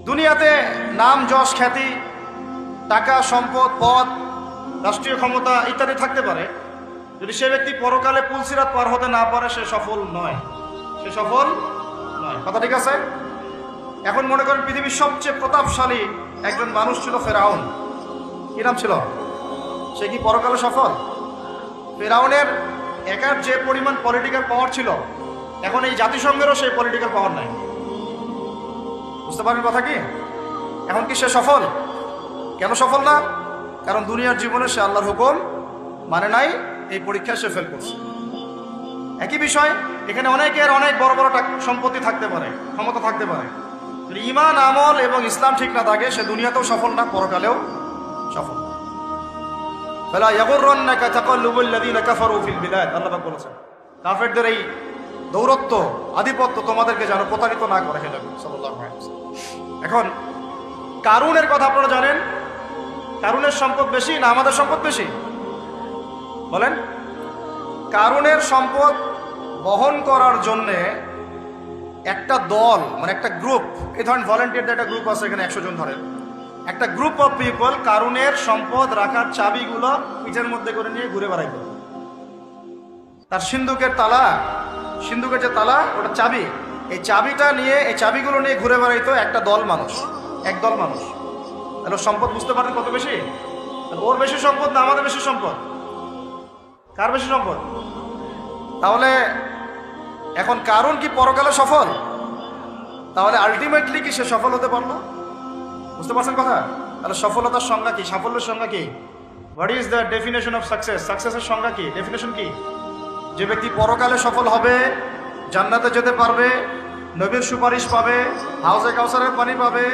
দুনিয়াতে নাম, যশ, খ্যাতি, টাকা, সম্পদ, পদ, রাষ্ট্রীয় ক্ষমতা ইত্যাদি থাকতে পারে। যদি সে ব্যক্তি পরকালে পুলসিরাত পার হতে না পারে, সে সফল নয়, সে সফল নয়। কথা ঠিক আছে? এখন মনে করেন পৃথিবীর সবচেয়ে প্রতাপশালী একজন মানুষ ছিল ফেরাউন। কি নাম ছিল? সে কি পরকালে সফল? ফেরাউনের একার যে পরিমাণ পলিটিক্যাল পাওয়ার ছিল, এখন এই জাতিসংঘেরও সেই পলিটিক্যাল পাওয়ার নাই। বুঝতে পারেন কথা কি? এখন কি সে সফল? কেন সফল না? কারণ দুনিয়ার জীবনে সে আল্লাহর হুকুম মানে নাই, এই পরীক্ষায় সে ফেল করছে। একই বিষয় এখানে অনেকের অনেক বড় বড় সম্পত্তি থাকতে পারে, ক্ষমতা থাকতে পারে, যদি ঈমান, আমল এবং ইসলাম ঠিক না থাকে, সে দুনিয়াতেও সফল না, পরকালেও সফল। ফালা ইয়াগুররান্নাকা তাকাল্লুবুল লাযীনা কাফারু ফিল বিলাদ, আল্লাহ পাক বলেছেন কাফেরদের এই দৌরত্ব, আধিপত্য তোমাদেরকে যেন প্রতারিত না করে। হে নবী সাল্লাল্লাহু আলাইহি ওয়াসাল্লাম। এখন কারুনের কথা আপনারা জানেন, কারুনের সম্পদ বেশি না আমাদের সম্পদ বেশি? বলেন। কারুনের সম্পদ বহন করার জন্যে একটা দল, মানে একটা গ্রুপ, এই ধরেন ভলেন্টিয়ারদের একটা গ্রুপ আছে, এখানে 100 জন ধরেন, একটা গ্রুপ অফ পিপল কারুনের সম্পদ রাখার চাবিগুলো পিঠের মধ্যে করে নিয়ে ঘুরে বেড়াইত। তার সিন্ধুকের তালা, সিন্ধুকের যে তালা, ওটা চাবি, এই চাবিটা নিয়ে, এই চাবিগুলো নিয়ে ঘুরে বেড়াইতো একটা দল মানুষ, একদল মানুষ। তাহলে সম্পদ বুঝতে পারেন কত বেশি? ওর বেশি সম্পদ না আমাদের বেশি সম্পদ? কার বেশি সম্পদ? তাহলে এখন কারণ কি পরকালে সফল? তাহলে আলটিমেটলি কি সে সফল হতে পারলো? বুঝতে পারছেন কথা? তাহলে সফলতার সংজ্ঞা কি? সাফল্যের সংজ্ঞা কি? What is the definition of success? সাকসেসের সংজ্ঞা কি? ডেফিনেশন কি? যে ব্যক্তি পরকালে সফল হবে, জান্নাতে যেতে পারবে, নবীর সুপারিশ পাবে, হাউজে কাউসারের পানি পাবে,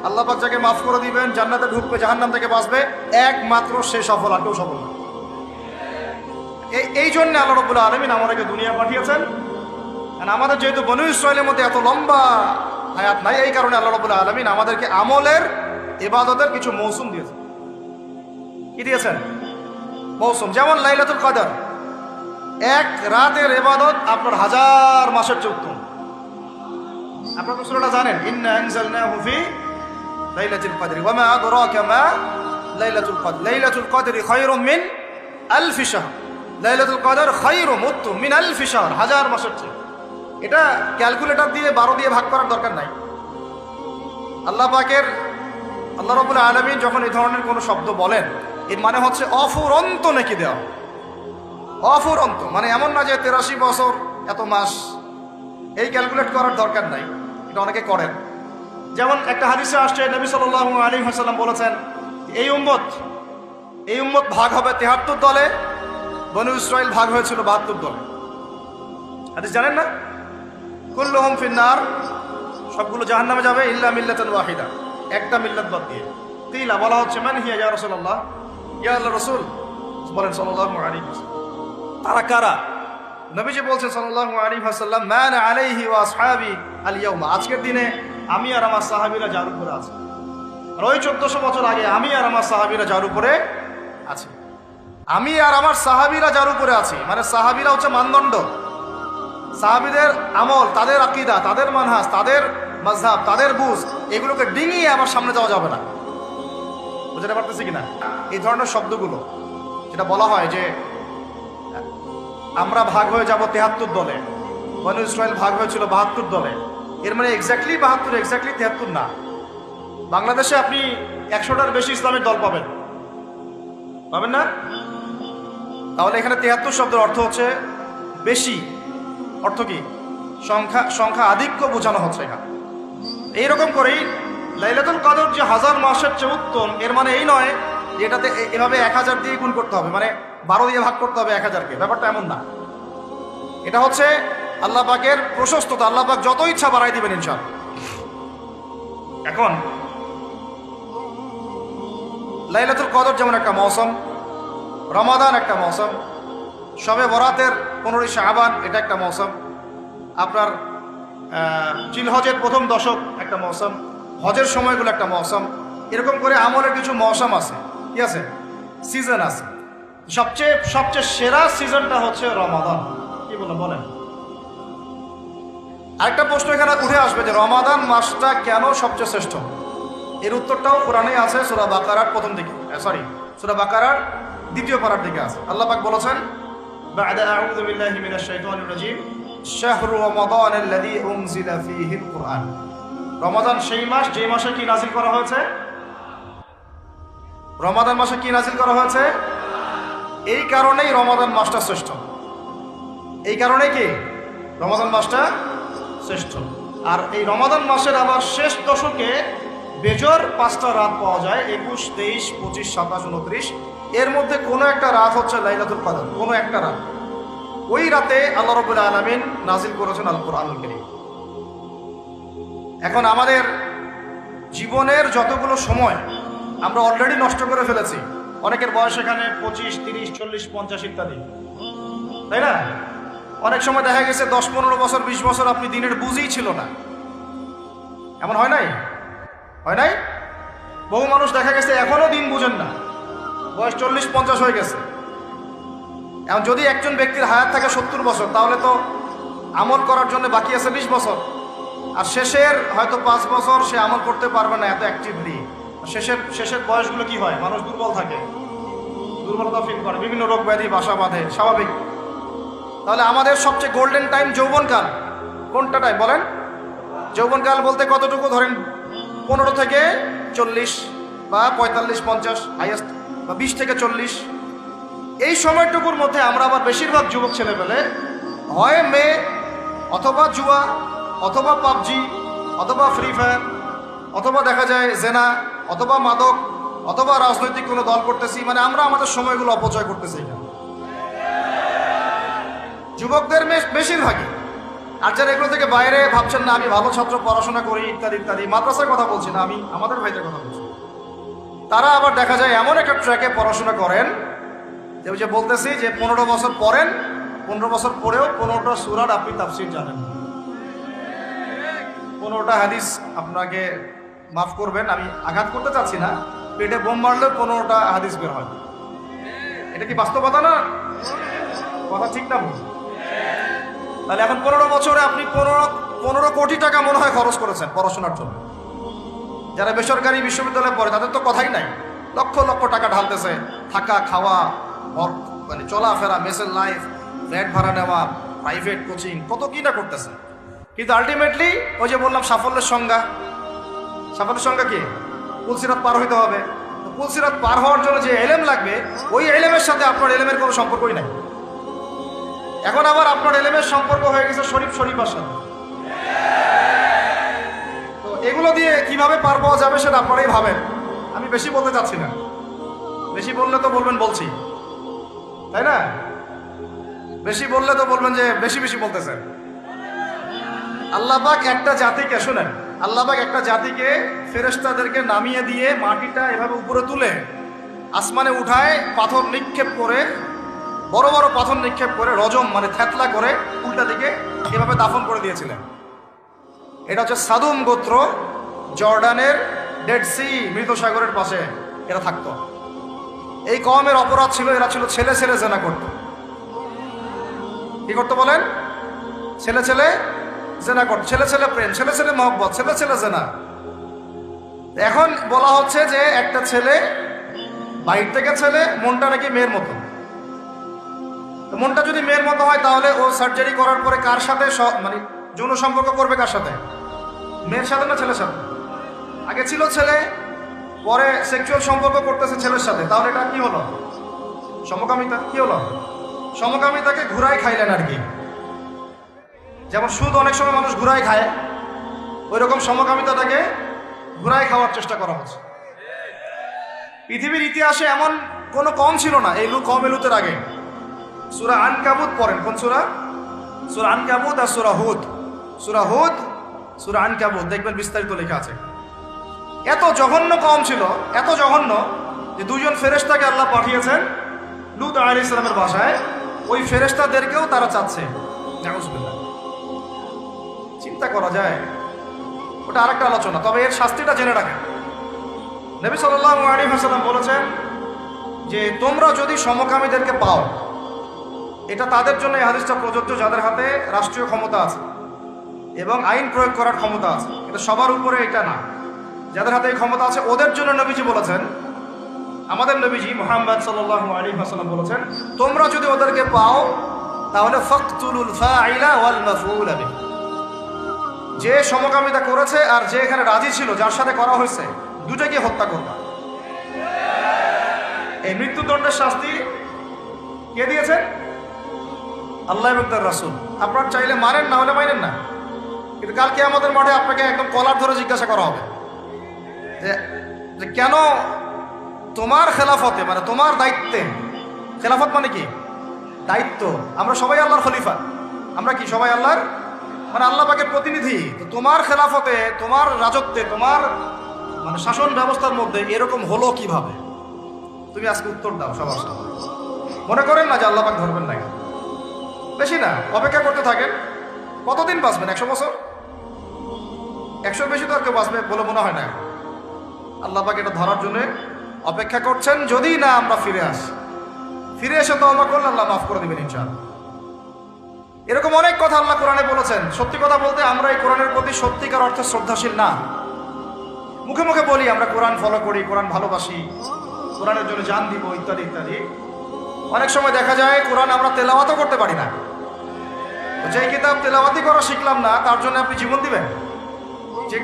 আল্লাহ পাক যাকে মাফ করে দিবেন, জান্নাতে ঢুকবে, জাহান্নাম থেকে বাঁচবে, একমাত্র সে সফল, আর কেউ সফল না। এই জন্য আল্লাহ রাব্বুল আলামিন আমাদেরকে দুনিয়া পাঠিয়েছেন। আর আমাদের যেহেতু বনু ইসরাইলের মধ্যে এত লম্বা হায়াত নাই, এই কারণে আল্লাহ রাব্বুল আলামিন আমাদেরকে আমলের, ইবাদতের কিছু মৌসুম দিয়েছেন। কি দিয়েছেন? মৌসুম। যেমন লাইলাতুল কদর, এক রাতের ইবাদত আপনার 1000 মাসের চেয়ে উত্তম। আপনারা তো সূরাটা জানেন, ইন্না আনজালনাহু ফি লাইলাতুল কদরি ওয়া মা আদরাকা মা লাইলাতুল কদর, লাইলাতুল কদরি খায়রুম মিন আলফি শাহর, লাইলাতুল কদর খায়রুম উত্তম মিন আলফি শাহর, 1000 মাসের চেয়ে। এটা ক্যালকুলেটর দিয়ে 12 দিয়ে ভাগ করার দরকার নাই। আল্লাহ পাকের, আল্লাহ রাব্বুল আলামিন যখন এই ধরনের কোনো শব্দ বলেন, এর মানে হচ্ছে অফুরন্ত নেকি দেওয়া। অফুরন্ত মানে এমন না যে 83 বছর এত মাস, এই ক্যালকুলেট করার দরকার নাই। এটা অনেকে করেন। যেমন একটা হাদিসে আসছে, নবী সাল্লাল্লাহু আলাইহি ওয়াসাল্লাম বলেছেন, এই উম্মত ভাগ হবে 73 দলে, বনু ইসরাইল ভাগ হয়েছিল 72 দলে। হাদিস জানেন না? কুল্লুহুম ফিন্নার, সবগুলো জাহান্নামে যাবে, ইল্লা মিল্লাতান ওয়াহিদা, একটা মিল্লাত বাদ দিয়ে। কিলা, বলা হচ্ছে, মান হিয়া ইয়া রাসূলুল্লাহ, ইয়া আল্লাহর রাসূল, বলেন সাল্লাল্লাহু আলাইহি ওয়াসাল্লাম, তারা কারা? নবীজি বলছেন সাল্লাল্লাহু আলাইহি ওয়াসাল্লাম, মান আলাইহি ওয়া আসহাবি আল ইয়াউমা, আজকের দিনে আমি আর আমার সাহাবীরা যার উপরে আছে। আর ওই 1400 বছর আগে আমি আর আমার সাহাবীরা যার উপরে আছে। আমি আর আমার সাহাবীরা যার উপরে আছি, মানে সাহাবীরা হচ্ছে মানদণ্ড। সাহাবীদের আমল, তাদের আকীদা, তাদের মানহাজ, তাদের মাযহাব, তাদের বুঝ, এগুলোকে ডিঙিয়ে আমার সামনে যাওয়া যাবে না। বুঝতে পারতেছি কিনা? এই ধরনের শব্দগুলো যেটা বলা হয় যে আমরা ভাগ হয়ে যাব 73 দলে, বনু ইসরাইল ভাগ হয়েছিল 72 দলে, এর মানে এক্স্যাক্টলি 72, এক্স্যাক্টলি 73 না। বাংলাদেশে আপনি 100টার বেশি ইসলামের দল পাবেন না? তাহলে এখানে 73 শব্দের অর্থ হচ্ছে বেশি। অর্থ কি? সংখ্যা আধিক্য বোঝানো হচ্ছে এখানে। এইরকম করেই লাইলাতুল কদর যে 1000 মাসের চেয়ে উত্তম, এর মানে এই নয় যে এটাতে এভাবে 1000 দিয়ে গুণ করতে হবে, মানে 12 দিয়ে ভাগ করতে হবে 1000কে, ব্যাপারটা এমন না। এটা হচ্ছে আল্লাহ পাকের প্রশস্ততা, আল্লাহ পাক যত ইচ্ছা বাড়াই দিবেন ইনশাআল্লাহ। এখন লাইলাতুল কদর যেমন একটা মৌসুম, রমাদান একটা মৌসুম, শবে বরাতের 15ই শাবান এটা একটা মৌসুম, আপনার জিলহজের প্রথম দশক একটা মৌসুম, হজের সময়গুলো একটা মৌসুম। এরকম করে আমলের কিছু মৌসুম আছে। কি আছে? সিজন আছে। সবচেয়ে সেরা সিজনটা হচ্ছে রমাদান। কি বলেন? আরেকটা প্রশ্ন এখানে উঠে আসবে যে রমাদান মাসটা কেন সবচেয়ে শ্রেষ্ঠ? এর উত্তরটাও কোরআনে আছে, সূরা বাকারার প্রথম দিকে, সূরা বাকারার দ্বিতীয় পারার দিকে আছে। আল্লাহ পাক বলেছেন, বা'দা আউযু বিল্লাহি মিনাশ শাইতানির রাজীম, শাহরু রমাদান আল্লাযী উনজিলা ফীহিল কুরআন। রমাদান সেই মাস যে মাসে কি নাজিল করা হয়েছে? রমাদান মাসে কি নাজিল করা হয়েছে? এই কারণেই রমাদান মাসটা শ্রেষ্ঠ। এই কারণে কি রমাদান মাসটা শ্রেষ্ঠ। আর এই রমাদান মাসের আবার শেষ দশকে বেজর 5টা রাত পাওয়া যায়, 21, 23, 25, 27, 29। এর মধ্যে কোনো একটা রাত হচ্ছে লাইলাতুল কদর, কোনো একটা রাত। ওই রাতে আল্লাহ রাব্বুল আলামিন নাজিল করেছেন আল কোরআনুল কারীম। এখন আমাদের জীবনের যতগুলো সময় আমরা অলরেডি নষ্ট করে ফেলেছি। অনেকের বয়স এখানে 25, 30, 40, 50 ইত্যাদি, তাই না? অনেক সময় দেখা গেছে 10, 15 বছর, 20 বছর আপনি দিনের বুঝেই ছিল না। এমন হয় নাই? হয় নাই? বহু মানুষ দেখা গেছে এখনো দিন বুঝেন না, বয়স 40, 50 হয়ে গেছে। এখন যদি একজন ব্যক্তির হায়াত থাকে 70 বছর, তাহলে তো আমল করার জন্য বাকি আছে 20 বছর। আর শেষের হয়তো 5 বছর সে আমল করতে পারবে না এত অ্যাক্টিভলি। শেষের বয়সগুলো কি হয়? মানুষ দুর্বল থাকে, দুর্বলতা ফিল করে, বিভিন্ন রোগ ব্যাধি বাসা বাঁধে, স্বাভাবিক। তাহলে আমাদের সবচেয়ে গোল্ডেন টাইম যৌবনকাল। কোনটা টাইম বলেন? যৌবনকাল বলতে কতটুকু? ধরেন 15 থেকে 40 বা 45, 50 হাইয়েস্ট, বা 20 থেকে 40। এই সময়টুকুর মধ্যে আমরা আবার বেশিরভাগ যুবক ছেলেপেলে হয় মেয়ে, অথবা জুয়া, অথবা পাবজি, অথবা ফ্রি ফায়ার, অথবা দেখা যায় জেনা, অথবা মাদক, অথবা রাজনৈতিক কোনো দল করতেছি। মানে আমরা আমাদের সময়গুলো অপচয় করতেছি যুবকদের বেশিরভাগই। আর যারা এগুলো থেকে বাইরে ভাবছেন না আমি ভালো ছাত্র, পড়াশোনা করি ইত্যাদি ইত্যাদি, মাদ্রাসার কথা বলছি না আমি, আমাদের ভাইদের কথা বলছি, তারা আবার দেখা যায় এমন একটা ট্র্যাকে পড়াশোনা করেন যে ওই যে বলতেছি যে 15 বছর পড়েন, 15 বছর পরেও 15টা সূরার আপনি তাফসীর জানেন, 15টা হাদিস। আপনাকে মাফ করবেন, আমি আঘাত করতে চাচ্ছি না, পেটে বোম মারলেও 15টা হাদিস বের হয়। এটা কি বাস্তবতা না? কথা ঠিক না ভুল? তাহলে এখন 15 বছরে আপনি 15 কোটি টাকা মনে হয় খরচ করেছেন পড়াশোনার জন্য। যারা বেসরকারি বিশ্ববিদ্যালয়ে পড়ে তাদের তো কথাই নাই, লক্ষ লক্ষ টাকা ঢালতেছে, থাকা খাওয়া, মানে চলাফেরা, মেসের লাইফ, ফ্ল্যাট ভাড়া নেওয়া, প্রাইভেট কোচিং, কত কি না করতেছে। কিন্তু আলটিমেটলি ওই যে বললাম সাফল্যের সংজ্ঞা কি? পুলসিরাত পার হইতে হবে। পুলসিরাত পার হওয়ার জন্য যে এলেম লাগবে, ওই এলেমের সাথে আপনার এলেমের কোনো সম্পর্কই নাই। এখন আবার আপনার এলেমের সম্পর্ক হয়ে গেছে শরীফার সাথে। তো এগুলো দিয়ে কিভাবে পার পাওয়া যাবে সেটা আপনারাই ভাবেন, আমি বেশি বলতে চাচ্ছি না। বেশি বললে তো বলবেন বলছি, তাই না? বেশি বললে তো বলবেন যে বেশি বেশি বলতেছেন। আল্লাহ পাক একটা জাতিকে, শুনেন, আল্লাহ পাক একটা জাতিকে ফেরেশতাদেরকে নামিয়ে দিয়ে মাটিটা এভাবে উপরে তুলে আসমানে উঠায়, পাথর নিক্ষেপ করে, বড় বড় পাথর নিক্ষেপ করে, রজম মানে থেতলা করে উল্টা দিকে এভাবে দাফন করে দিয়েছিলেন। এটা হচ্ছে সাদুম গোত্র, জর্ডানের ডেড সি, মৃত সাগরের পাশে এরা থাকতো। এই কওমের অপরাধ ছিল, এরা ছিল ছেলে ছেলে জেনা করত। কি করতো বলেন? ছেলে ছেলে জেনা করত, ছেলে ছেলে প্রেম, ছেলে ছেলে মহব্বত, ছেলে ছেলে জেনা। এখন বলা হচ্ছে যে একটা ছেলে, বাইর থেকে ছেলে, মনটা নাকি মেয়ের মতো। মনটা যদি মেয়ের মতো হয় তাহলে ও সার্জারি করার পরে কার সাথে মানে যৌন সম্পর্ক করবে? কার সাথে? মেয়ের সাথে না ছেলের সাথে? আগে ছিল ছেলে, পরে সেক্সুয়াল সম্পর্ক করতেছে ছেলের সাথে, তাহলে এটা কি হলো? সমকামিতা। কি হলো? সমকামিতাকে ঘুরাই খাইলেন আর কি। যেমন সুদ অনেক সময় মানুষ ঘুরাই খায়, ওই রকম সমকামিতাটাকে ঘুরাই খাওয়ার চেষ্টা করা হচ্ছে। পৃথিবীর ইতিহাসে এমন কোনো কম ছিল না এই কম এলুতের আগে। সূরা আনকাবুত পড়েন। কোন সূরা? সূরা আনকাবুত আর সূরা হুদ। সূরা হুদ, সূরা আনকাবুত, দেখবেন বিস্তারিত লেখা আছে। এত জঘন্য কম ছিল, এত জঘন্য যে দুজন ফেরেশতাকে আল্লাহ পাঠিয়েছেন লূত আলাইহিস সালামের বাসায়। ওই ফেরেশতাদেরকেও তারা চাচ্ছে। নাউজুবিল্লাহ। চিন্তা করা যায়, ওটা আরেকটা আলোচনা। তবে এর শাস্তিটা জেনে রাখেন। নবী সাল্লাল্লাহু আলাইহি ওয়াসাল্লাম বলেছেন যে তোমরা যদি সমকামীদেরকে পাও, এটা তাদের জন্য এই হাদিসটা প্রযোজ্য যাদের হাতে রাষ্ট্রীয় ক্ষমতা আছে এবং আইন প্রয়োগ করার ক্ষমতা আছে। এটা সবার উপরে এটা না। যাদের হাতে এই ক্ষমতা আছে ওদের জন্য নবীজি বলেছেন, আমাদের নবীজি মুহাম্মদ সাল্লাল্লাহু আলাইহি ওয়াসাল্লাম বলেছেন, তোমরা যদি ওদেরকে পাও তাহলে ফাকতুলুল ফাইলা ওয়াল মাফউল বিহি, যে সমকামিতা করেছে আর যে এখানে রাজি ছিল, যার সাথে করা হয়েছে, দুটাকে হত্যা করবা। এই মৃত্যুদণ্ডের শাস্তি কে দিয়েছেন? আল্লাহ এবং তার রাসূল। আপনারা চাইলে মারেন, না হলে মারেন না, কিন্তু কাল কিয়ামতের মাঠে আপনাকে একদম কলার ধরে জিজ্ঞাসা করা হবে যে কেন তোমার খেলাফতে, মানে তোমার দায়িত্বে, খেলাফত মানে কি? দায়িত্ব। আমরা সবাই আল্লাহর খলিফা, আমরা কি সবাই আল্লাহর, মানে আল্লাহ পাকের প্রতিনিধি। তো তোমার খেলাফতে, তোমার রাজত্বে, তোমার মানে শাসন ব্যবস্থার মধ্যে এরকম হলো কিভাবে? তুমি আজকে উত্তর দাও সবার সামনে। মনে করেন না যে আল্লাহ পাক ধরবেন না, বেশি না, অপেক্ষা করতে থাকেন। কতদিন বাঁচবেন? 100 বছর? 100 বেশি তো আর কেউ বাঁচবে বলে মনে হয় না। আল্লাহ পাক এটা ধরার জন্য অপেক্ষা করছেন, যদি না আমরা ফিরে আসি, ফিরে এসে তওবা করলে আল্লাহ মাফ করে দিবেন ইনশাআল্লাহ। এরকম অনেক কথা আল্লাহ কোরআনে বলেছেন। সত্যি কথা বলতে আমরা এই কোরআনের প্রতি সত্যিকার অর্থে শ্রদ্ধাশীল না। মুখে মুখে বলি আমরা কোরআন ফলো করি, কোরআন ভালোবাসি, কোরআনের জন্য জান দিব, ইত্যাদি ইত্যাদি। অনেক সময় দেখা যায় কোরআন আমরা তেলাওয়াতও করতে পারি না। যে কিতাব তেলাওয়াতি করা শিখলাম না, তার জন্য আপনি জীবন দিবেন?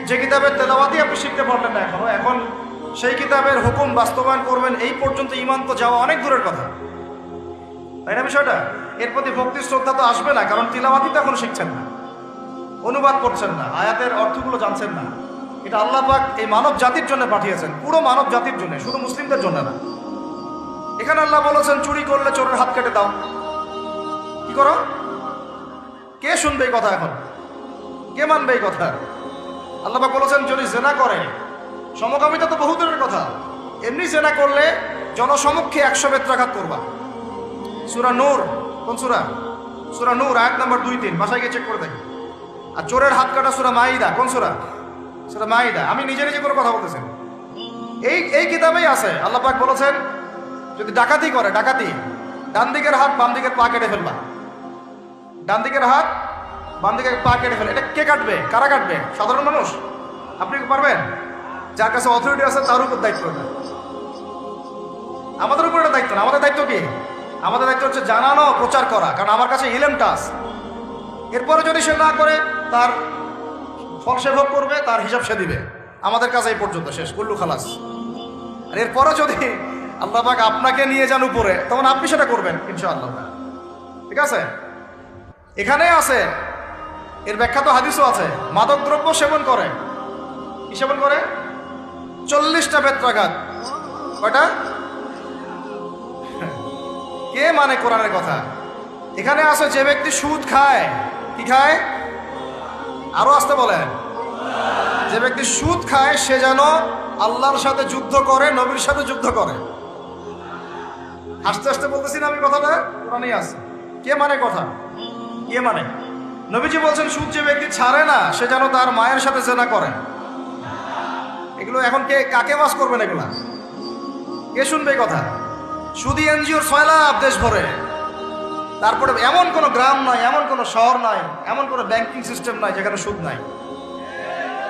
যে কিতাবের তেলাওয়াতি আপনি শিখতে পারলেন না এখনো, এখন সেই কিতাবের হুকুম বাস্তবায়ন করবেন, এই পর্যন্ত ঈমান তো যাওয়া অনেক দূরের কথা, তাই না বিষয়টা? এর প্রতি ভক্তি শ্রদ্ধা তো আসবে না, কারণ তিলাওয়াতি তো এখন শিখছেন না, অনুবাদ করছেন না, আয়াতের অর্থগুলো জানছেন না। এটা আল্লাহ পাক এই মানব জাতির জন্য পাঠিয়েছেন, পুরো মানব জাতির জন্য, শুধু মুসলিমদের জন্য না। এখানে আল্লাহ বলেছেন চুরি করলে চোরের হাত কেটে দাও। কি করো? কে শুনবে এই কথা? এখন কে মানবে এই কথা? আল্লাহ পাক বলেছেন যদি জেনা করে, সমকামিতা তো বহু দূরের কথা, এমনি জেনা করলে জনসমক্ষে 100 বেত্রাঘাত করবা। সূরা নূর, কোন সূরা? সূরা নূর আয়াত নাম্বার 2-3, বাসায় গিয়ে চেক করে দেখি। আর চোরের হাত কাটা সূরা মাইদা, কোন সূরা? সূরা মাইদা। আমি নিজে নিজে কোনো কথা বলতেছি, এই কিতাবেই আছে। আল্লাহ পাক বলেছেন যদি ডাকাতি করে, ডাকাতি, ডান দিকের হাত বাম দিকের পা কেটে ফেলবা। ডান দিকের হাত বাম দিকের পা কেটে ফেলে। এটা কে কাটবে? কারা কাটবে? সাধারণ মানুষ? আপনি কি পারবেন? যার কাছে অথরিটি আছে তার উপর দায়িত্ব না, আমাদের উপর এটা দায়িত্ব না। আমাদের দায়িত্ব কি? আমাদের দায়িত্ব হচ্ছে জানানো, প্রচার করা, কারণ আমার কাছে ইলমটা আছে। এরপরে যদি সে না করে, তার ফল সে ভোগ করবে, তার হিসাব সে দিবে। আমাদের কাছে এই পর্যন্ত শেষ, কুল্লু খালাস। আর এরপরে যদি আল্লাহ পাক আপনাকে নিয়ে যান উপরে, তখন আপনি সেটা করবেন ইনশাআল্লাহ, ঠিক আছে? এখানে আছে, এর ব্যাখ্যা তো হাদিসও আছে। মাদক দ্রব্য সেবন করে, কি সেবন করে? 40টা বেত্রাঘাত। কয়টা? কে মানে কোরআনের কথা? এখানে আছে যে ব্যক্তি সুদ খায়, কি খায়? আরো আসতে বলেন, যে ব্যক্তি সুদ খায় সে যেন আল্লাহর সাথে যুদ্ধ করে, নবীর সাথে যুদ্ধ করে। আস্তে আস্তে বলতেছি না আমি কথাটা, কোরআনেই আছে। কে মানে কথা? কে মানে? নবীজি বলছেন সুদ যে ব্যক্তি ছাড়ে না সে যেন তার মায়ের সাথে জেনা করে। এগুলো এখন কে কাকে বাস করবেন? এগুলা কে শুনবে এই কথা? সুদি এনজিওর 6 লাখ দেশ ভরে, তারপরে এমন কোনো গ্রাম নয়, এমন কোনো শহর নয়, এমন কোনো ব্যাংকিং সিস্টেম নয় যেখানে সুদ নাই।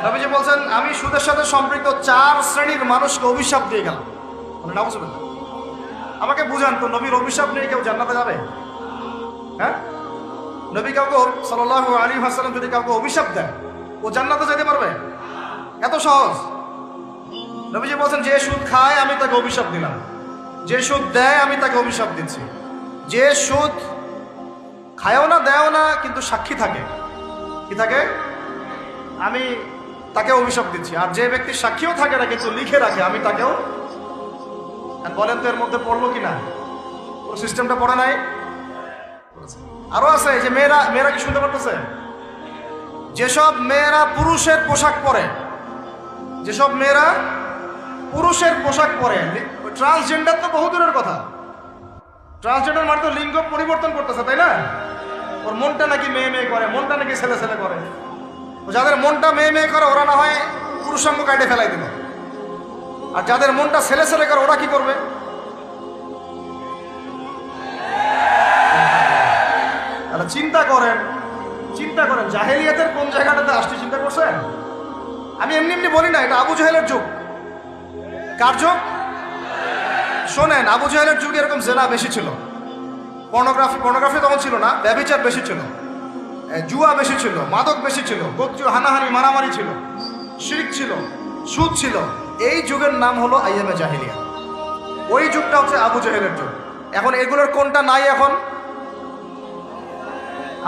নবীজি বলছেন আমি সুদের সাথে সম্পৃক্ত 4 শ্রেণীর মানুষকে অভিশাপ দিয়ে গেলাম। নাউজুবিল্লাহ। আমাকে বুঝান তো, নবীর অভিশাপ নিয়ে কেউ জান্নাতে যাবে? হ্যাঁ? নবী কাউকে সাল্লাল্লাহু আলাইহি ওয়াসাল্লাম যদি কাউকে অভিশাপ দেন, ও জান্নাতে যেতে পারবে? এত সহজ? নবীজি বলছেন যে সুদ খায় আমি তাকে অভিশাপ দিলাম, যে সুদ দেয় আমি তাকে অভিশাপ দিচ্ছি। যে সুদ খায়ও না, দেয়ও না, কিন্তু সাক্ষী থাকে, কি থাকে? আমি তাকে অভিশাপ দিচ্ছি। আর যে ব্যক্তি সাক্ষীও থাকে না কিন্তু লিখে রাখে, আমি তাকেও। বলেন তো এর মধ্যে পড়লো কিনা? পুরো সিস্টেমটা পড়ে নাই? আরো আছে যে মেয়েরা কি শুনতে পারতেছে? যেসব মেয়েরা পুরুষের পোশাক পরে, যেসব মেয়েরা পুরুষের পোশাক পরে, ট্রান্সজেন্ডার তো বহু দূরের কথা। ট্রান্সজেন্ডার মানে তো লিঙ্গ পরিবর্তন করতেছে, তাই না? ওর মনটা নাকি মেয়ে মেয়ে করে, মনটা নাকি ছেলে ছেলে করে। যাদের মনটা মেয়ে মেয়ে করে ওরা না হয় পুরুষাঙ্গ কাটে ফেলাই দিল, আর যাদের মনটা ছেলে ছেলে করে ওরা কি করবে? চিন্তা করেন, চিন্তা করেন জাহেলিয়াতের কোন জায়গাটাতে আসছে চিন্তা করছেন? আমি এমনি এমনি বলি না, এটা আবু জাহেলের যুগ। কার যুগ? শোনেন, আবু জাহেলের যুগে এরকম জেনা বেশি ছিল, পর্নোগ্রাফি তখন ছিল না, ব্যভিচার বেশি ছিল, জুয়া বেশি ছিল, মাদক বেশি ছিল, গোত্রীয় হানাহানি মারামারি ছিল, শিরক ছিল, সুদ ছিল। এই যুগের নাম হলো আইয়ামে জাহিলিয়া। ওই যুগটা হচ্ছে আবু জাহেলের যুগ। এখন এগুলোর কোনটা নাই? এখন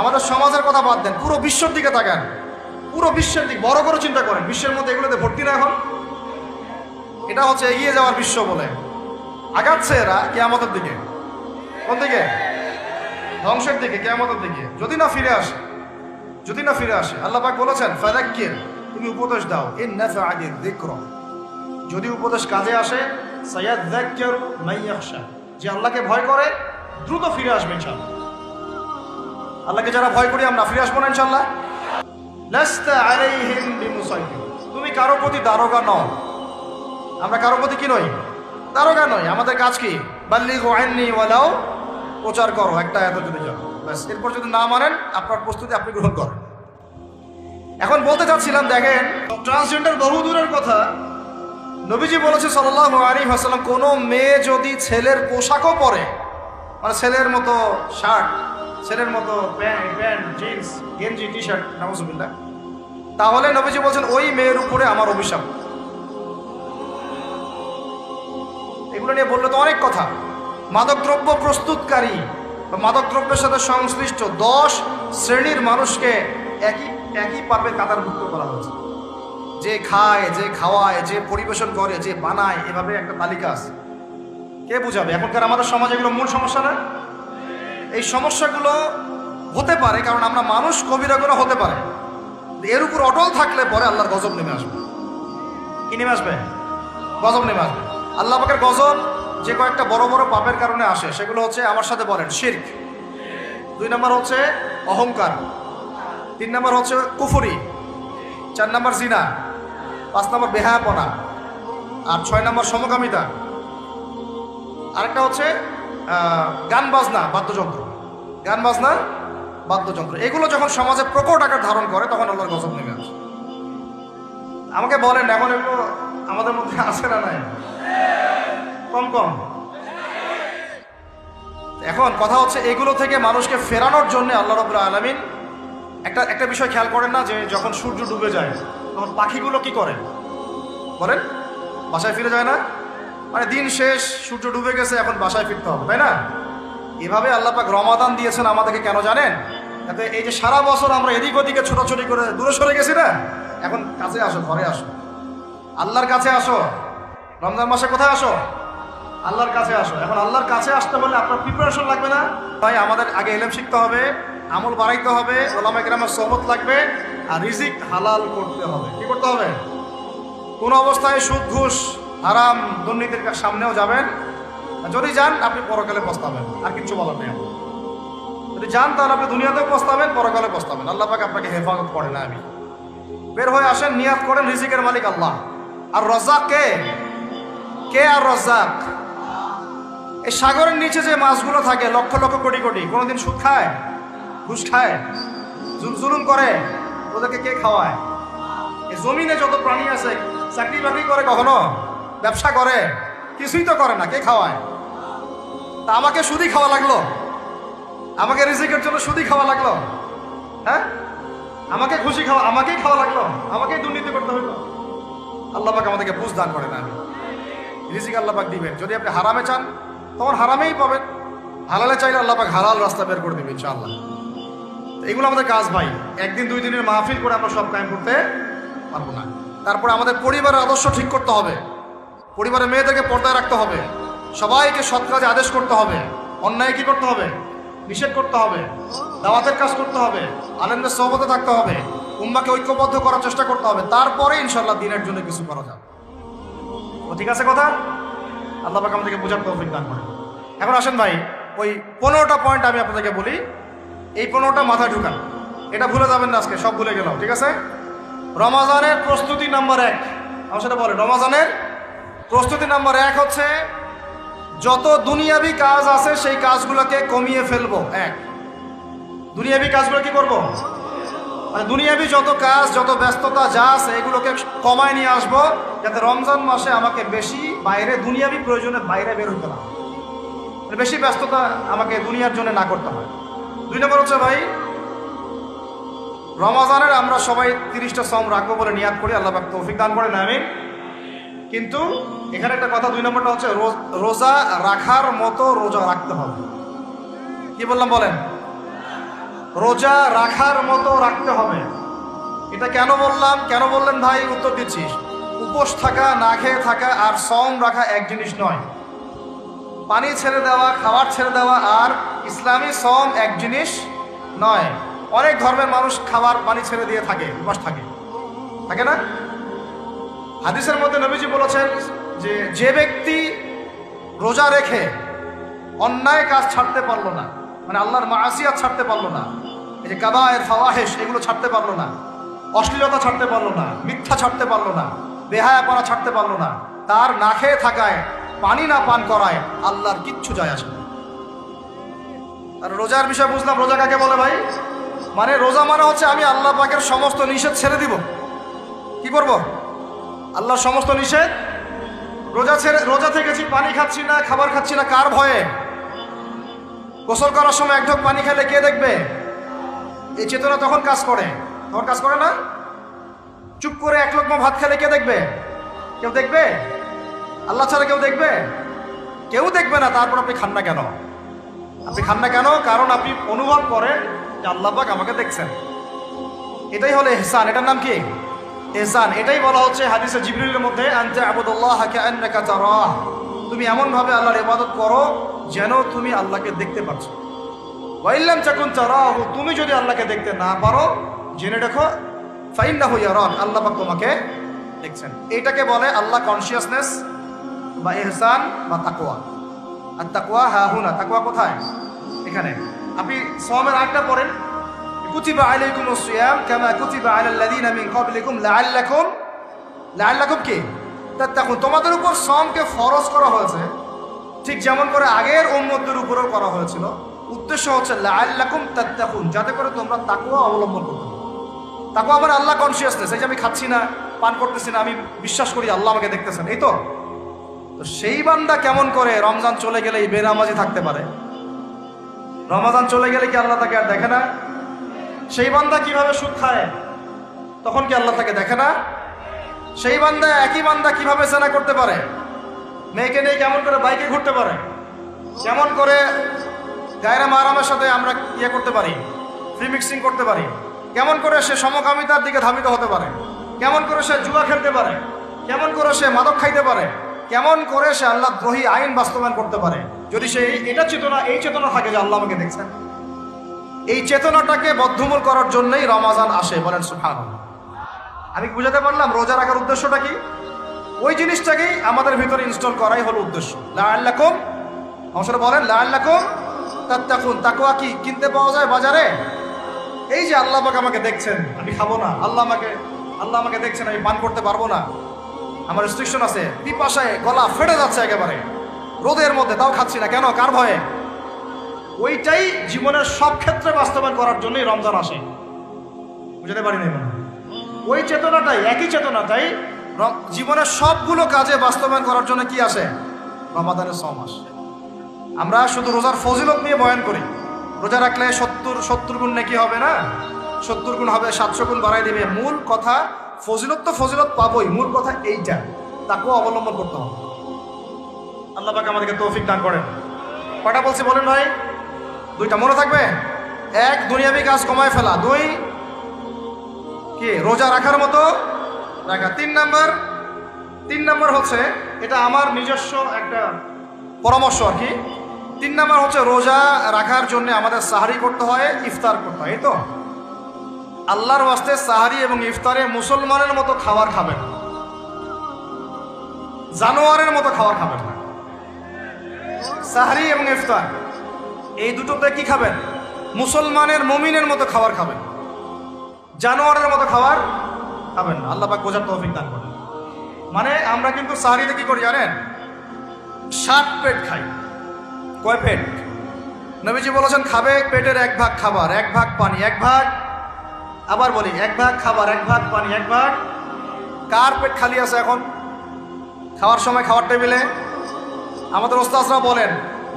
আমাদের সমাজের কথা বাদ দেন, পুরো বিশ্বের দিকে তাকান, পুরো বিশ্বের দিক বড় করে চিন্তা করেন। বিশ্বের মধ্যে এগুলোতে ভর্তি না এখন? এটা হচ্ছে এগিয়ে যাওয়ার বিশ্ব বলে আগাচ্ছে এরা কিয়ামতের দিকে। কোন দিকে? ধ্বংসের দিকে, কিয়ামতের দিকে। যদি না ফিরে আসে, যদি না ফিরে আসে। আল্লাহ পাক বলেছেন, ফাযাক্কির, তুমি উপদেশ দাও, ইন নাফআতিয যিকরা, যদি উপদেশ কাজে আসে, সায়াযাক্কারু মান ইয়াখশা, যে আল্লাহকে ভয় করে দ্রুত ফিরে আসবে ইনশাআল্লাহ। আল্লাহকে যারা ভয় করি আমরা, ফিরে আসবো না ইনশাআল্লাহ। লাস্তা আলাইহিম বিমুসাইতির, তুমি কারো প্রতি দারোগা নও। আমরা কারো প্রতি কি নই? দারোগা নই। আমাদের কাজ কি? বাল্লিগু আন্নী ওয়ালাউ, প্রচার করো একটা আয়াত যদি যাও, ব্যাস। এরপর যদি না মানেন, আপনার প্রস্তুতি আপনি গ্রহণ করেন। এখন বলতে চাচ্ছিলাম, দেখেন, ট্রান্সজেন্ডার বহু দূরের কথা, নবীজি বলেছে সাল্লাল্লাহু আলাইহি ওয়াসাল্লাম, কোনো মেয়ে যদি ছেলের পোশাকও পরে, মানে ছেলের মতো শার্ট, ছেলের মতো প্যান্ট, জিন্স, গেঞ্জি, টি শার্ট, নাউজুবিল্লাহ, তাহলে নবীজি বলছেন ওই মেয়ের উপরে আমার অভিশাপ। এগুলো নিয়ে বললে তো অনেক কথা। মাদকদ্রব্য প্রস্তুতকারী বা মাদকদ্রব্যের সাথে সংশ্লিষ্ট 10 শ্রেণীর মানুষকে একই পাপের কাতারভুক্ত করা হয়েছে। যে খায়, যে খাওয়ায়, যে পরিবেশন করে, যে বানায়, এভাবে একটা তালিকা আছে। কে বুঝাবে? এখনকার আমাদের সমাজে এগুলো মূল সমস্যা না? এই সমস্যাগুলো হতে পারে কারণ আমরা মানুষ, কবিরা গুনাহ হতে পারে। এর উপর অটল থাকলে পরে আল্লাহর গজব নেমে আসবে। কি নেমে আসবে? গজব নেমে আসবে। আল্লাহ পাকের গজব যে কয়েকটা বড় বড় পাপের কারণে আসে, সেগুলো হচ্ছে, আমার সাথে বলেন, শিরক। 2 নম্বর হচ্ছে অহংকার। 3 নম্বর হচ্ছে কুফরি। 4 নম্বর জিনা। 5 নম্বর বেহায়াপনা। আর 6 নম্বর সমকামিতা। আরেকটা হচ্ছে গান বাজনা, বাদ্যযন্ত্র। গান বাজনা, বাদ্যযন্ত্র, এগুলো যখন সমাজে প্রকট আকার ধারণ করে, তখন আল্লাহর গজব নেমে আসে। আমাকে বলেন, এখন এগুলো আমাদের মধ্যে আছে না নাই? কম কম। এখন কথা হচ্ছে, এগুলো থেকে মানুষকে ফেরানোর জন্য আল্লাহ রাব্বুল আলামিন একটা বিষয় খেয়াল করেন না, যে যখন সূর্য ডুবে যায় তখন পাখিগুলো কি করে বলেন? বাসায় ফিরে যায় না? মানে দিন শেষ, সূর্য ডুবে গেছে, এখন বাসায় ফিরতে হবে, তাই না? এভাবে আল্লাহ পাক রমাদান দিয়েছেন আমাদেরকে, কেন জানেন? যাতে এই যে সারা বছর আমরা এদিক ওদিকে ছোটাছুটি করে দূরে সরে গেছি না, এখন কাছে আসো, ঘরে আসো, আল্লাহর কাছে আসো। রমজান মাসে কোথায় আসো? আল্লাহর কাছে আসো। এখন আল্লাহর কাছে আসতে হলে আপনার প্রিপারেশন লাগবে না ভাই? আমাদের আগে ইলম শিখতে হবে, আমল বাড়াইতে হবে, ওলামা কেরামের সোহবত লাগবে, আর রিজিক হালাল করতে হবে। কি করতে হবে? কোন অবস্থায় সুদ, ঘুষ, হারাম, দুর্নীতির সামনেও যাবেন। যদি যান, আপনি পরকালে পস্তাবেন। আর কিচ্ছু বলার নেই। যদি যান, তাহলে আপনি দুনিয়াতেও পস্তাবেন, পরকালে পস্তাবেন। আল্লাহ পাক আপনাকে হেফাজত করে না। আমি বের হয়ে আসেন, নিয়াত করেন, রিজিকের মালিক আল্লাহ। আর রাজ্জাক কে? কে আর রাজ্জাক? এই সাগরের নিচে যে মাছগুলো থাকে লক্ষ লক্ষ কোটি কোটি, কোনোদিন সুদ খায়, ঘুষ খায়, জুলুম করে? ওদেরকে কে খাওয়ায়? এই জমিনে যত প্রাণী আছে, চাকরি বাকরি করে কখনো? ব্যবসা করে? কিছুই তো করে না। কে খাওয়ায়? তা আমাকে সুদই খাওয়া লাগলো? আমাকে রিজিকের জন্য সুদই খাওয়া লাগলো? হ্যাঁ, আমাকে খুশি খাওয়া, আমাকেই খাওয়া লাগলো? আমাকেই দুর্নীতি করতে হইলো? আল্লাহ পাক আমাদেরকে বুঝ দান করেন। আমি রিজিক আল্লাহ পাক দিবেন। যদি আপনি হারামে চান, তখন হারামেই পাবেন। হালালে চাইলে আল্লাহ পাক হালাল রাস্তা বের করে দেবে ইনশাআল্লাহ। এগুলো আমাদের কাজ ভাই। 1 দিন 2 দিনের মাহফিল করে আমরা সব কায়েম করতে পারবো না। তারপরে আমাদের পরিবারের আদর্শ ঠিক করতে হবে। পরিবারের মেয়েদেরকে পর্দায় রাখতে হবে। সবাইকে সৎ কাজে আদেশ করতে হবে। অন্যায় কি করতে হবে? নিষেধ করতে হবে। দাওয়াতের কাজ করতে হবে। আলেমদের সোহবতে থাকতে হবে। উম্মাহকে ঐক্যবদ্ধ করার চেষ্টা করতে হবে। তারপরে ইনশাআল্লাহ দিনের জন্য কিছু করা যাবে। ঠিক আছে কথা? আল্লাহ পাক আমাদেরকে বোঝার তৌফিক দান করেন। এখন আসেন ভাই, ওই 15টা পয়েন্ট আমি আপনাদেরকে বলি। এই 15টা মাথায় ঢুকান। এটা ভুলে যাবেন না, আজকে সব ভুলে গেলাম, ঠিক আছে? রমাজানের প্রস্তুতি নাম্বার 1, আমার সেটা বলে। রমাজানের প্রস্তুতি নাম্বার 1 হচ্ছে, যত দুনিয়াবি কাজ আছে সেই কাজগুলোকে কমিয়ে ফেলবো। 1, দুনিয়াবি কাজগুলো কি করব? মানে দুনিয়াবি যত কাজ, যত ব্যস্ততা যা আছে এগুলোকে কমায় নিয়ে আসবো, যাতে রমজান মাসে আমাকে বেশি বাইরে দুনিয়াবি প্রয়োজনে বাইরে বের হতে না হয়, মানে বেশি ব্যস্ততা আমাকে দুনিয়ার জন্য না করতে হয়। 2 নম্বর হচ্ছে ভাই, রমজানের আমরা সবাই 30টা সম রাখবো বলে নিয়াত করি, আল্লাহ পাক তৌফিক দান করেন, আমিন। কিন্তু এখানে একটা কথা, 2 নম্বরটা হচ্ছে রোজা রাখার মতো রোজা রাখতে হবে। কি বললাম বলেন? রোজা রাখার মতো রাখতে হবে। এটা কেন বললাম, কেন বললেন ভাই? উত্তর দিচ্ছি। উপোস থাকা, না খেয়ে থাকা আর সম রাখা এক জিনিস নয়। পানি ছেড়ে দেওয়া, খাবার ছেড়ে দেওয়া আর ইসলামী সম এক জিনিস নয়। অনেক ধর্মের মানুষ খাবার পানি ছেড়ে দিয়ে থাকে, উপাস থাকে, থাকে না? হাদিসের মধ্যে নবীজি বলেছেন যে ব্যক্তি রোজা রেখে অন্যায় কাজ ছাড়তে পারলো না, মানে আল্লাহর মাসিয়াত ছাড়তে পারলো না, এই যে কাবায়ের ফাওয়াহিশ এগুলো ছাড়তে পারলো না, অশ্লীলতা ছাড়তে পারলো না, মিথ্যা ছাড়তে পারলো না, বেহায়াপনা ছাড়তে পারলো না, তার না খেয়ে থাকায়, পানি না পান করায় আল্লাহর কিচ্ছু যায় আসে না। আর রোজার বিষয় বুঝলাম। রোজা কাকে বলে ভাই? মানে রোজা মানে হচ্ছে আমি আল্লাহ পাকের সমস্ত নিষেধ ছেড়ে দিব। কি করব? আল্লাহর সমস্ত নিষেধ। রোজা থেকেছি, পানি খাচ্ছি না, খাবার খাচ্ছি না, কার ভয়ে? গোসল করার সময় এক ঢোক পানি খেলে কে দেখবে? এই চেতনা তখন কাজ করে, তখন কাজ করে না? চুপ করে এক লোকমা ভাত খেলে কে দেখবে? কেউ দেখবে? আল্লাহ ছাড়া কেউ দেখবে? কেউ দেখবে না। তারপর আপনি খান না কেন? আপনি খান না কেন? কারণ আপনি অনুভব করেন যে আল্লাহ পাক আমাকে দেখছেন। এটাই হলো ইহসান। এটার নাম কি? ইহসান। এটাই বলা হচ্ছে হাদিসে জিবরিলের মধ্যে, আনতা আবুদুল্লাহ কাআন্নাকা তারাহ। তুমি এমন ভাবে আল্লাহর ইবাদত করো যেন তুমি আল্লাহকে দেখতে পাচ্ছ। ওয়া ইল্লাম তাকুন তারাহু, তুমি যদি আল্লাহকে দেখতে না পারো জেনে দেখো ফাইন্নাহু ইয়ারাক, আল্লাহ পাক তোমাকে দেখছেন। এটাকে বলে আল্লাহ কনসিয়াসনেস বা ইহসান বা তাকওয়া। আর তাকওয়া হাহুনা, তাকওয়া কোথায়? এখানে। আপনি সওমের আয়াতটা পড়েন, কুতিবা আলাইকুমুস সিয়াম কামা কুতিবা আলাল লাযিনা মিন ক্বাবলিকুম লাআল্লাকুম কি তাত্তাকুন। তোমাদের উপর সওমকে ফরজ করা হয়েছে ঠিক যেমন করে আগের উম্মতদের উপরেও করা হয়েছিল। উদ্দেশ্য হচ্ছে লাআল্লাকুম তাত্তাকুন, যাতে করে তোমরা তাকওয়া অবলম্বন করতে পারো। তাকওয়া মানে আল্লাহ কনসিয়াসনেস। এই যে আমি খাচ্ছি না, পান করতেছি না, আমি বিশ্বাস করি আল্লাহ আমাকে দেখতেছেন, এই তো। তো সেই বান্দা কেমন করে রমজান চলে গেলে এই বেনামাজি থাকতে পারে? রমজান চলে গেলে কি আল্লাহ তাকে আর দেখে না? সেই বান্দা কিভাবে সুদ খায়, তখন কি আল্লাহ তাকে দেখে না? সেই বান্দা, একই বান্দা কিভাবে জেনা করতে পারে? মেয়েকে নিয়ে কেমন করে বাইকে ঘুরতে পারে? কেমন করে গায়রা মাহরামের সাথে আমরা ইয়ে করতে পারি, ফ্রি মিক্সিং করতে পারি? কেমন করে সে সমকামিতার দিকে ধাবিত হতে পারে? কেমন করে সে জুয়া খেলতে পারে? কেমন করে সে মাদক খাইতে পারে? কেমন করে সে আল্লাহ দ্রোহী আইন বাস্তবায়ন করতে পারে? যদি সে এটা চেতনা, এই চেতনা থাকে যে আল্লাহ আমাকে দেখছেন। এই চেতনাটাকে বদ্ধমূল করার জন্যই রমাজান আসে। বলেন সুবহানাল্লাহ। আমি বুঝাতে পারলাম রোজা রাখার উদ্দেশ্যটা কি? ওই জিনিসটাকেই আমাদের ভিতরে ইনস্টল করাই হলো উদ্দেশ্য। লাআল্লাকুম, অবশ্যই বলেন লাআল্লাকুম তাত্তাকুন। তাকওয়া কি কিনতে পাওয়া যায় বাজারে? এই যে আল্লাহ পাক আমাকে দেখছেন, আমি খাবো না, আল্লাহ আমাকে দেখছেন, আমি পান করতে পারবো না, আমার রেস্ট্রিকশন আছে, পিপাসায় গলা ফেটে যাচ্ছে একেবারে রোদের মধ্যে, তাও খাচ্ছি না কেন? কার ভয়ে? ওইটাই জীবনের সব ক্ষেত্রে বাস্তবায়ন করার জন্যই রমজান আসে। বুঝতে পারি না? ওই চেতনাটাই, একই চেতনাটাই জীবনের সবগুলো কাজে বাস্তবায়ন করার জন্য কি আসে? রমাদানের সম আসে। আমরা শুধু রোজার ফজিলত নিয়ে বয়ান করি। রোজা রাখলে 70 গুণ নাকি হবে না, 70 গুণ হবে, 700 গুণ বাড়াই দেবে। মূল কথা ফজিলত তো ফজিলত পাবোই, মূল কথা এইটা, তাকেও অবলম্বন করতে হবে। আল্লাহ পাক আমাদেরকে তৌফিক দান করেন। কয়টা বলছি বলেন ভাই? 2টা মনে থাকবে। 1, দুনিয়াবি কাজ কমায় ফেলা। 2, কি রোজা রাখার মতো রাখা। 3 নম্বর হচ্ছে, এটা আমার নিজস্ব একটা পরামর্শ আর কি। 3 নম্বর হচ্ছে রোজা রাখার জন্য আমাদের সাহারি করতে হয়, ইফতার করতে হয়। এই তো আল্লাহর ওয়াস্তে সাহারি এবং ইফতারে মুসলমানের মতো খাবার খাবেন, জানোয়ারের মতো খাবার খাবেন না। সাহারি এবং ইফতার এই দুটোতে কি খাবেন? মুসলমানের, মুমিনের মতো খাবার খাবেন, জানোয়ারের মতো খাবার খাবেন না। আল্লাহ পাক বোঝার তৌফিক দান করেন। মানে আমরা কিন্তু সাহারিতে কি করি জানেন? 7 পেট খাই। কয় পেট? নবীজি বলেছেন খাবে পেটের 1 ভাগ খাবার, 1 ভাগ পানি, 1 ভাগ আবার বলি, এক ভাগ খাবার, এক ভাগ পানি, এক ভাগ। কার পেট খালি আছে এখন খাওয়ার সময় খাওয়ার টেবিলে? আমাদের ওস্তাদরা বলেন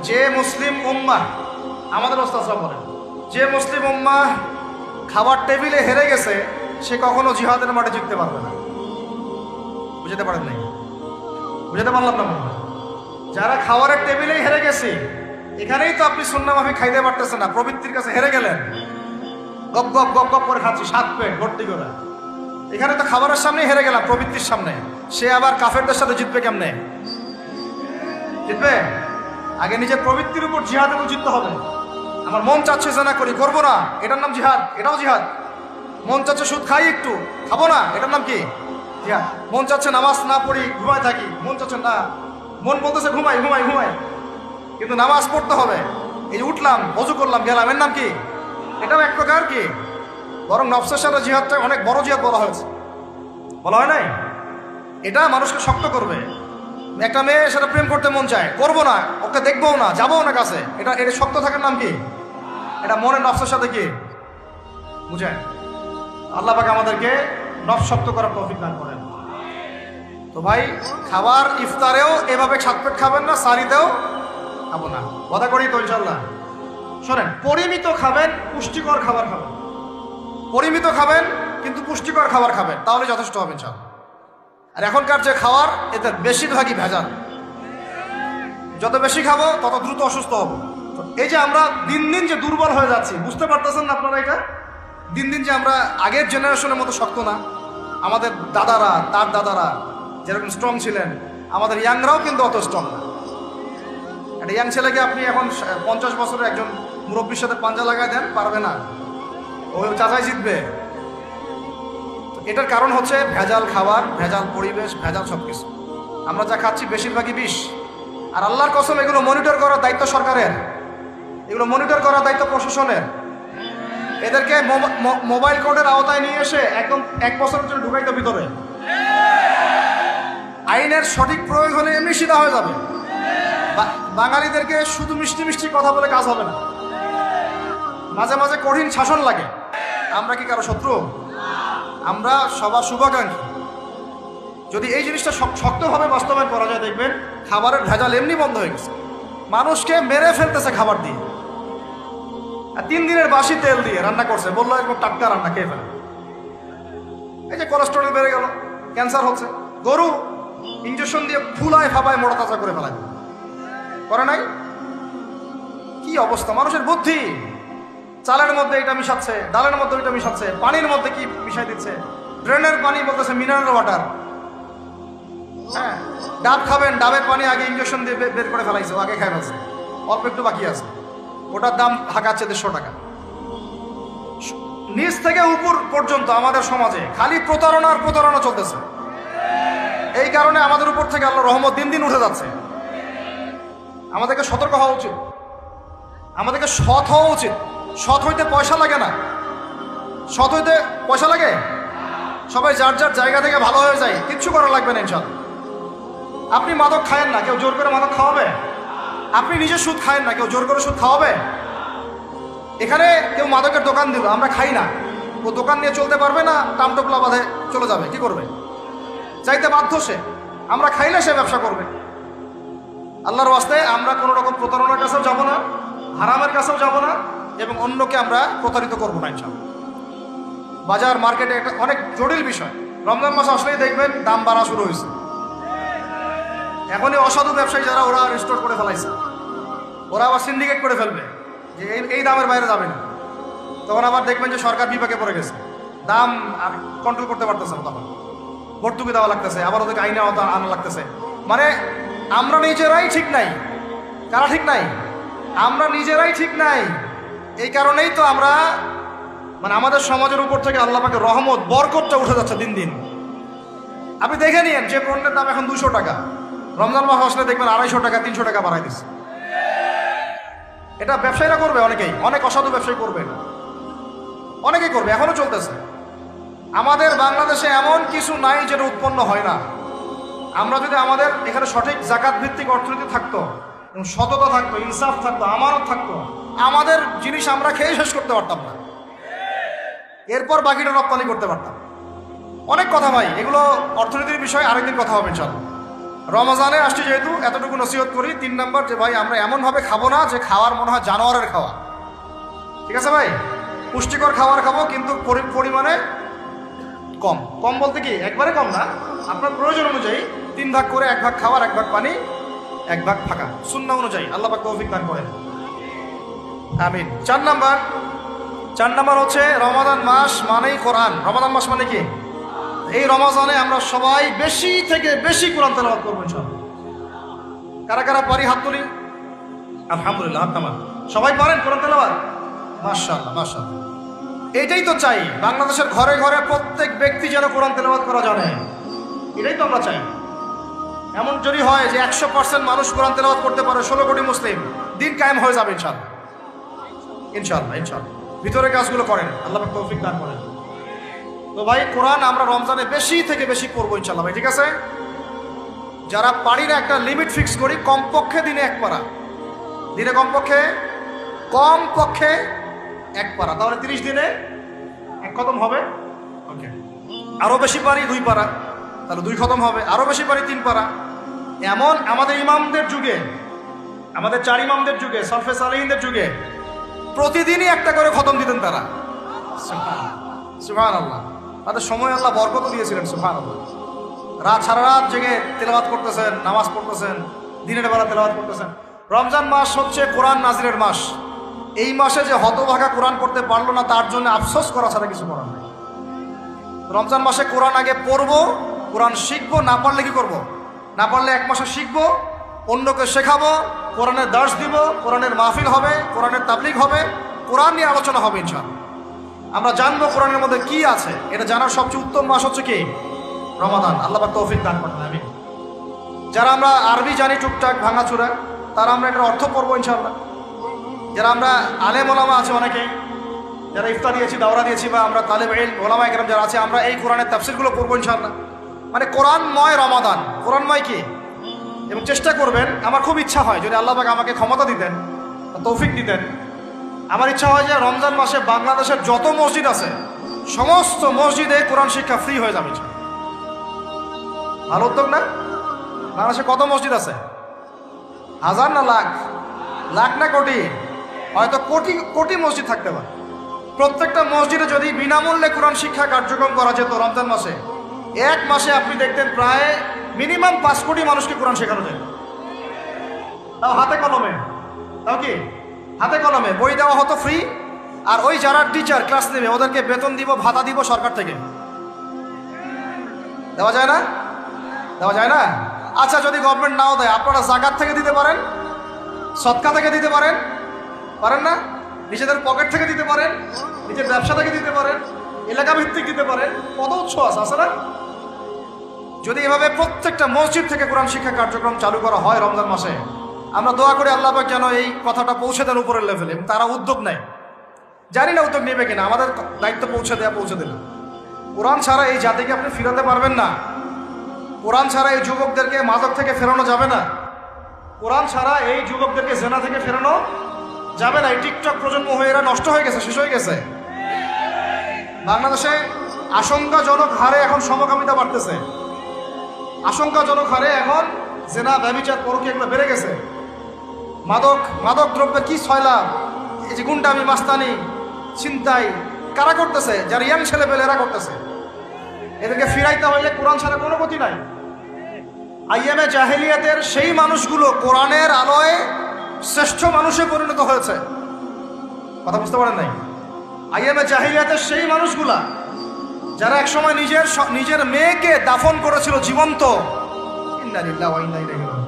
যে মুসলিম উম্মাহ, আমাদের ওস্তাদরা বলেন যে মুসলিম উম্মাহ খাবার টেবিলে হেরে গেছে সে কখনো জিহাদের মাঠে জিততে পারবে না। বুঝতে পারেন নাই? বুঝতে পারলাম না মনে হয়। যারা খাবারের টেবিলেই হেরে গেছে, এখানেই তো আপনি সুন্নাহ মাফিক খাইতে পারতেছেন না, প্রবৃত্তির কাছে হেরে গেলেন। গপ গপ গপ গপ করে খাচ্ছি, 7 পেট ভর্তি করে। এখানে তো খাবারের সামনেই হেরে গেলাম, প্রবৃত্তির সামনে। সে আবার কাফেরদের সাথে জিতবে কেমনে? জিতবে আগে নিজের প্রবৃত্তির উপর জিহাদে তো জিততে হবে। আমার মন চাচ্ছে জেনা করি, করবো না, এটার নাম জিহাদ, এটাও জিহাদ। মন চাচ্ছে সুদ খাই, একটু খাবো না, এটার নাম কি? জিহাদ। মন চাচ্ছে নামাজ না পড়ি, ঘুমায় থাকি, মন চাচ্ছে না, মন বলতেছে ঘুমাই ঘুমাই ঘুমাই, কিন্তু নামাজ পড়তে হবে। এই উঠলাম, ওযু করলাম, গেলাম, এর নাম কি? এটাও এক প্রকার কি? বরং নফসের সাথে জিহাদটা অনেক বড় জিহাদ বলা হয়েছে, বলা হয় নাই? এটা মানুষকে শক্ত করবে। একটা মেয়ে সেটা প্রেম করতে মন চায়, করবো না, ওকে দেখবো না, যাবো না কাছে, এটা এটা শক্ত থাকার নাম কি? এটা মনের নফসের সাথে কি বুঝেন? আল্লাহ পাক আমাদেরকে নফস শক্ত করার তৌফিক দান করেন। তো ভাই, খাবার ইফতারেও এভাবে 7 পেট খাবেন না, সারিতেও খাবো না, কথা করি তো ইনশাল্লাহ। শোনেন, পরিমিত খাবেন, পুষ্টিকর খাবার খাবেন। পরিমিত খাবেন কিন্তু পুষ্টিকর খাবার খাবেন, তাহলে যথেষ্ট হবে ইনশাল্লাহ। আর এখনকার যে খাবার, এতে বেশিরভাগই ভেজাল। যত বেশি খাবো তত দ্রুত অসুস্থ হবো। এই যে আমরা দিন দিন যে দুর্বল হয়ে যাচ্ছি, বুঝতে পারতেছেন না আপনারা? এটা দিন দিন যে আমরা আগের জেনারেশনের মতো শক্ত না। আমাদের দাদারা, তার দাদারা যেরকম স্ট্রং ছিলেন, আমাদের ইয়াংরাও কিন্তু অত স্ট্রং না। একটা ইয়াং ছেলেকে আপনি এখন 50 বছরের একজন মুরব্বীর সাথে পাঞ্জা লাগায় দেন, পারবে না, ওই চাচাই জিতবে। এটার কারণ হচ্ছে ভেজাল খাবার, ভেজাল পরিবেশ, ভেজাল সব কিছু। আমরা যা খাচ্ছি বেশিরভাগই বিষ। আর আল্লাহর কসম, এগুলো মনিটর করার দায়িত্ব সরকারের, এগুলো মনিটর করার দায়িত্ব প্রশাসনের। এদেরকে মোবাইল কোর্টের আওতায় নিয়ে এসে একদম 1 বছরের জন্য ঢুকাইতে ভিতরে। আইনের সঠিক প্রয়োগ হলে এমনি সিধা হয়ে যাবে। বাঙালিদেরকে শুধু মিষ্টি মিষ্টি কথা বলে কাজ হবে না, মাঝে মাঝে কঠিন শাসন লাগে। আমরা কি কারো শত্রু? আমরা সবার শুভাকাঙ্ক্ষী। যদি এই জিনিসটা শক্তভাবে বাস্তবায়ন করা যায়, দেখবেন খাবারের ভেজাল এমনি বন্ধ হয়ে গেছে। মানুষকে মেরে ফেলতেছে খাবার দিয়ে, আর 3 দিনের বাসি তেল দিয়ে রান্না করছে, বললো একদম টাটকা রান্না, খেয়ে ফেলে। এই যে কোলেস্টেরল বেড়ে গেল, ক্যান্সার হচ্ছে। গরু ইঞ্জেকশন দিয়ে ফুলায় ফাপায় মোটা তাজা করে ফেলায়, করে নাই? কি অবস্থা মানুষের বুদ্ধি! চালের মধ্যে এটা মিশাচ্ছে, ডালের মধ্যে ওইটা মিশাচ্ছে, পানির মধ্যে কি মিশাই দিচ্ছে, ড্রেনের পানি বলতেছে মিনারেল ওয়াটার। হ্যাঁ, ডাব খাবেন, ডাবের পানি আগে ইঞ্জেকশন দিয়ে বের করে ফেলাইছে, আগে খাই ফেলছে, অল্প একটু বাকি আছে, ওটার দাম হাঁকাচ্ছে 150 টাকা। নিচ থেকে উপর পর্যন্ত আমাদের সমাজে খালি প্রতারণার প্রতারণা চলতেছে। এই কারণে আমাদের উপর থেকে আল্লাহর রহমত দিন দিন উঠে যাচ্ছে। আমাদেরকে সতর্ক হওয়া উচিত, আমাদেরকে সৎ হওয়া উচিত। সৎ হইতে পয়সা লাগে না, সৎ হইতে পয়সা লাগে? সবাই যার যার জায়গা থেকে ভালো হয়ে যায়, কিচ্ছু করা লাগবে না ইনশাল্লাহ। আপনি মাদক খায়েন না, কেউ জোর করে মাদক খাওয়াবে? আপনি নিজে সুদ খায়েন না, কেউ জোর করে সুদ খাওয়াবে? এখানে কেউ মাদকের দোকান দিল, আমরা খাই না, ও দোকান নিয়ে চলতে পারবে না, টামটোপলা বাঁধে চলে যাবে, কি করবে? চাইতে বাধ্য সে। আমরা খাইলে সে ব্যবসা করবে। আল্লাহর ওয়াস্তে আমরা কোনো রকম প্রতারণার কাছেও যাব না, হারামের কাছেও যাব না, এবং অন্যকে আমরা প্রতারিত করবো না ইনশাআল্লাহ। বাজার মার্কেটে একটা অনেক জটিল বিষয়। রমজান মাস আসলেই দেখবেন দাম বাড়া শুরু হয়েছে। এখনই অসাধু ব্যবসায়ী যারা, ওরা রিস্টোর করে ফেলাইছে, ওরা আবার সিন্ডিকেট করে ফেলবে যে এই দামের বাইরে যাবে না। তখন আবার দেখবেন যে সরকার বিপাকে পড়ে গেছে, দাম আর কন্ট্রোল করতে পারতেছে না, তখন ভর্তুকি দেওয়া লাগতেছে, আবার ওদেরকে আইনে আনা লাগতেছে। মানে আমরা নিজেরাই ঠিক নাই। কারা ঠিক নাই? আমরা নিজেরাই ঠিক নাই। এই কারণেই তো আমরা, মানে আমাদের সমাজের উপর থেকে আল্লাহ পাকের রহমত, বরকতটা উঠে যাচ্ছে দিন দিন। আপনি দেখে নিন, যে পণ্যের দাম এখন 200 টাকা, রমজান মাস আসলে দেখবেন 250 টাকা 300 টাকা বাড়াই দিচ্ছে। এটা ব্যবসায়ীরা করবে, অনেকেই, অনেক অসাধু ব্যবসায়ী করবে, অনেকেই করবে, এখনো চলতেছে। আমাদের বাংলাদেশে এমন কিছু নাই যেটা উৎপন্ন হয় না। আমরা যদি আমাদের এখানে সঠিক জাকাত ভিত্তিক অর্থনীতি থাকতো, এবং সততা থাকতো, ইনসাফ থাকতো, আমানত থাকতো, আমাদের জিনিস আমরা খেয়ে শেষ করতে পারতাম না। এরপর বাকিটা রপ্তানি করতে পারতাম। অনেক কথা ভাই, এগুলো অর্থনীতির বিষয়, আরেকদিন কথা হবে ইনশাআল্লাহ। রমজানে আসছি যেহেতু এতটুকু নসিহত করি। 3 নম্বর যে ভাই আমরা এমনভাবে খাবো না যে খাওয়ার মনে হয় জানোয়ারের খাওয়া, ঠিক আছে ভাই? পুষ্টিকর খাবার খাবো কিন্তু পরিমাণে কম। কম বলতে কি একবারে কম না, আপনার প্রয়োজন অনুযায়ী 3 ভাগ করে, 1 ভাগ খাবার, 1 ভাগ পানি, 1 ভাগ ফাঁকা, সুন্নাহ অনুযায়ী। আল্লাহ পাক তৌফিক দান করেন, আমিন। 4 নাম্বার হচ্ছে রমাদান মাস মানেই কোরআন। রমাদান মাস মানে কি? এই রমজানে আমরা সবাই বেশি থেকে বেশি কোরআন তেলাওয়াত করবো ইনশাআল্লাহ। কারা কারা পারি হাত তুলি, আলহামদুলিল্লাহ, হাত নামান। সবাই পারেন কোরআন তেলাওয়াত? মাশাআল্লাহ মাশাআল্লাহ। এটাই তো চাই, বাংলাদেশের ঘরে ঘরে প্রত্যেক ব্যক্তি যেন কোরআন তেলাওয়াত করা জানে, এটাই তো আমরা চাই। এমন যদি হয় যে 100% মানুষ কোরআন তেলাওয়াত করতে পারে, 16 কোটি মুসলিম, দিন কায়েম হয়ে যাবে ইনশাআল্লাহ ইনশাআল্লাহ ইনশাআল্লাহ। ভিতরে কাজগুলো করেন, আল্লাহ পাক তৌফিক দান করেন। তো ভাই কোরআন আমরা রমজানে বেশি থেকে বেশি পড়বো ইনশাআল্লাহ ভাই, ঠিক আছে? যারা পারি না একটা লিমিট ফিক্স করি, কমপক্ষে দিনে 1 পারা, দিনে কমপক্ষে 1 পারা, তাহলে 30 দিনে 1 খতম হবে। ওকে, আরো বেশি পারি 2 পারা, তাহলে 2 খতম হবে। আরো বেশি পারি 3 পারা। এমন আমাদের ইমামদের যুগে, আমাদের 4 ইমামদের যুগে, সরফে সালেহিনদের যুগে প্রতিদিনই 1টা করে খতম দিতেন তারা। সুবহানাল্লাহ, তাদের সময় আল্লাহ বরকত দিয়েছিলেন। সুবহানাল্লাহ, সারা রাত জেগে তেলাওয়াত করতেছেন, নামাজ পড়তেছেন, দিনের বেলা তেলাওয়াত করতেছেন। রমজান মাস হচ্ছে কোরআন নাজিলের মাস। এই মাসে যে হতভাগা কোরআন পড়তে পারলো না, তার জন্য আফসোস করা ছাড়া কিছু করার নেই। রমজান মাসে কোরআন আগে পড়বো, কোরআন শিখবো। না পারলে কি করবো? না পারলে 1 মাসে শিখবো, অন্যকে শেখাবো, কোরআনের দার্স দিব, কোরআনের মাহফিল হবে, কোরআনের তাবলীগ হবে, কোরআন নিয়ে আলোচনা হবে ইনশাআল্লাহ। আমরা জানবো কোরআনের মধ্যে কি আছে। এটা জানার সবচেয়ে উত্তম মাস হচ্ছে কি? রমাদান। আল্লাহ পাক তৌফিক দান করেন, আমিন। যারা আমরা আরবি জানি টুকটাক ভাঙাচুরা, তারা আমরা এটার অর্থ পড়বো ইনশাআল্লাহ। যারা আমরা আলেম ওলামা আছে অনেকে, যারা ইফতার দিয়েছি, দাওরা দিয়েছি, বা আমরা তালেব ইলম ওলামা একরাম যারা আছে, আমরা এই কোরআনের তাফসীরগুলো পড়বো ইনশাআল্লাহ। মানে কোরআনময় রমাদান, কোরআনময় কি? এবং চেষ্টা করবেন, আমার খুব ইচ্ছা হয় যদি আল্লাহ পাক আমাকে ক্ষমতা দিতেন, তৌফিক দিতেন, আমার ইচ্ছা হয় যে রমজান মাসে বাংলাদেশের যত মসজিদ আছে সমস্ত মসজিদে কোরআন শিক্ষা ফ্রি হয়ে যাবে। ভালো উদ্যোগ না? বাংলাদেশে কত মসজিদ আছে? 1000 না লাখ? লাখ না কোটি? হয়তো কোটি কোটি মসজিদ থাকতে পারে। প্রত্যেকটা মসজিদে যদি বিনামূল্যে কোরআন শিক্ষা কার্যক্রম করা যেত রমজান মাসে, 1 মাসে আপনি দেখতেন প্রায় মিনিমাম 5 কোটি মানুষকে কোরআন শেখানো যেত। তাও হাতে কলমে, তাও কি হাতে কলমে। বই দেওয়া হতো ফ্রি, আর ওই যারা টিচার ক্লাস নেবে ওদেরকে বেতন দিব, ভাতা দিব সরকার থেকে। দেওয়া যায় না? দেওয়া যায় না? আচ্ছা, যদি গভর্নমেন্ট নাও দেয়, আপনারা জাকাত থেকে দিতে পারেন, সদকা থেকে দিতে পারেন, পারেন না? নিজেদের পকেট থেকে দিতে পারেন, নিজের ব্যবসা থেকে দিতে পারেন, এলাকা ভিত্তিক দিতে পারেন। কত উৎস আছে না? যদি এভাবে প্রত্যেকটা মসজিদ থেকে কোরআন শিক্ষা কার্যক্রম চালু করা হয় রমজান মাসে, আমরা দোয়া করি আল্লাহ পাক যেন এই কথাটা পৌঁছে দেন উপরের লেভেলে, এবং তারা উদ্যোগ নেয়। জানি না উদ্যোগ নেবে কিনা, আমাদের দায়িত্ব পৌঁছে দিল। কোরআন ছাড়া এই জাতিকে আপনি ফিরাতে পারবেন না। কোরআন ছাড়া এই যুবকদেরকে মাদক থেকে ফেরানো যাবে না। কোরআন ছাড়া এই যুবকদেরকে জেনা থেকে ফেরানো যাবে না। এই টিকটক প্রজন্ম হয়ে এরা নষ্ট হয়ে গেছে, শেষ হয়ে গেছে। বাংলাদেশে আশঙ্কাজনক হারে এখন সমকামিতা বাড়তেছে। আশঙ্কাজনক হারে এখন জেনা, ব্যভিচার, পরকীয়া এগুলো বেড়ে গেছে। মাদক দ্রব্যে কি ছয়লাভ, এই যে গুন্ডামি, মাস্তানি, ছিনতাই কারা করতেছে? যারা ইয়াং ছেলে পেলে এরা করতেছে। এদেরকে ফিরাইতে হইলে কোরআন ছাড়া কোনো গতি নাই। আইয়ামে জাহেলিয়াতের সেই মানুষগুলো কোরআনের আলোয় শ্রেষ্ঠ মানুষে পরিণত হয়েছে। কথা বুঝতে পারেন নাই? আইয়ামে জাহেলিয়াতের সেই মানুষগুলা যারা একসময় নিজের মেয়েকে দাফন করেছিল জীবন্ত। ইন্না লিল্লাহি ওয়া ইন্না ইলাইহি রাজিউন।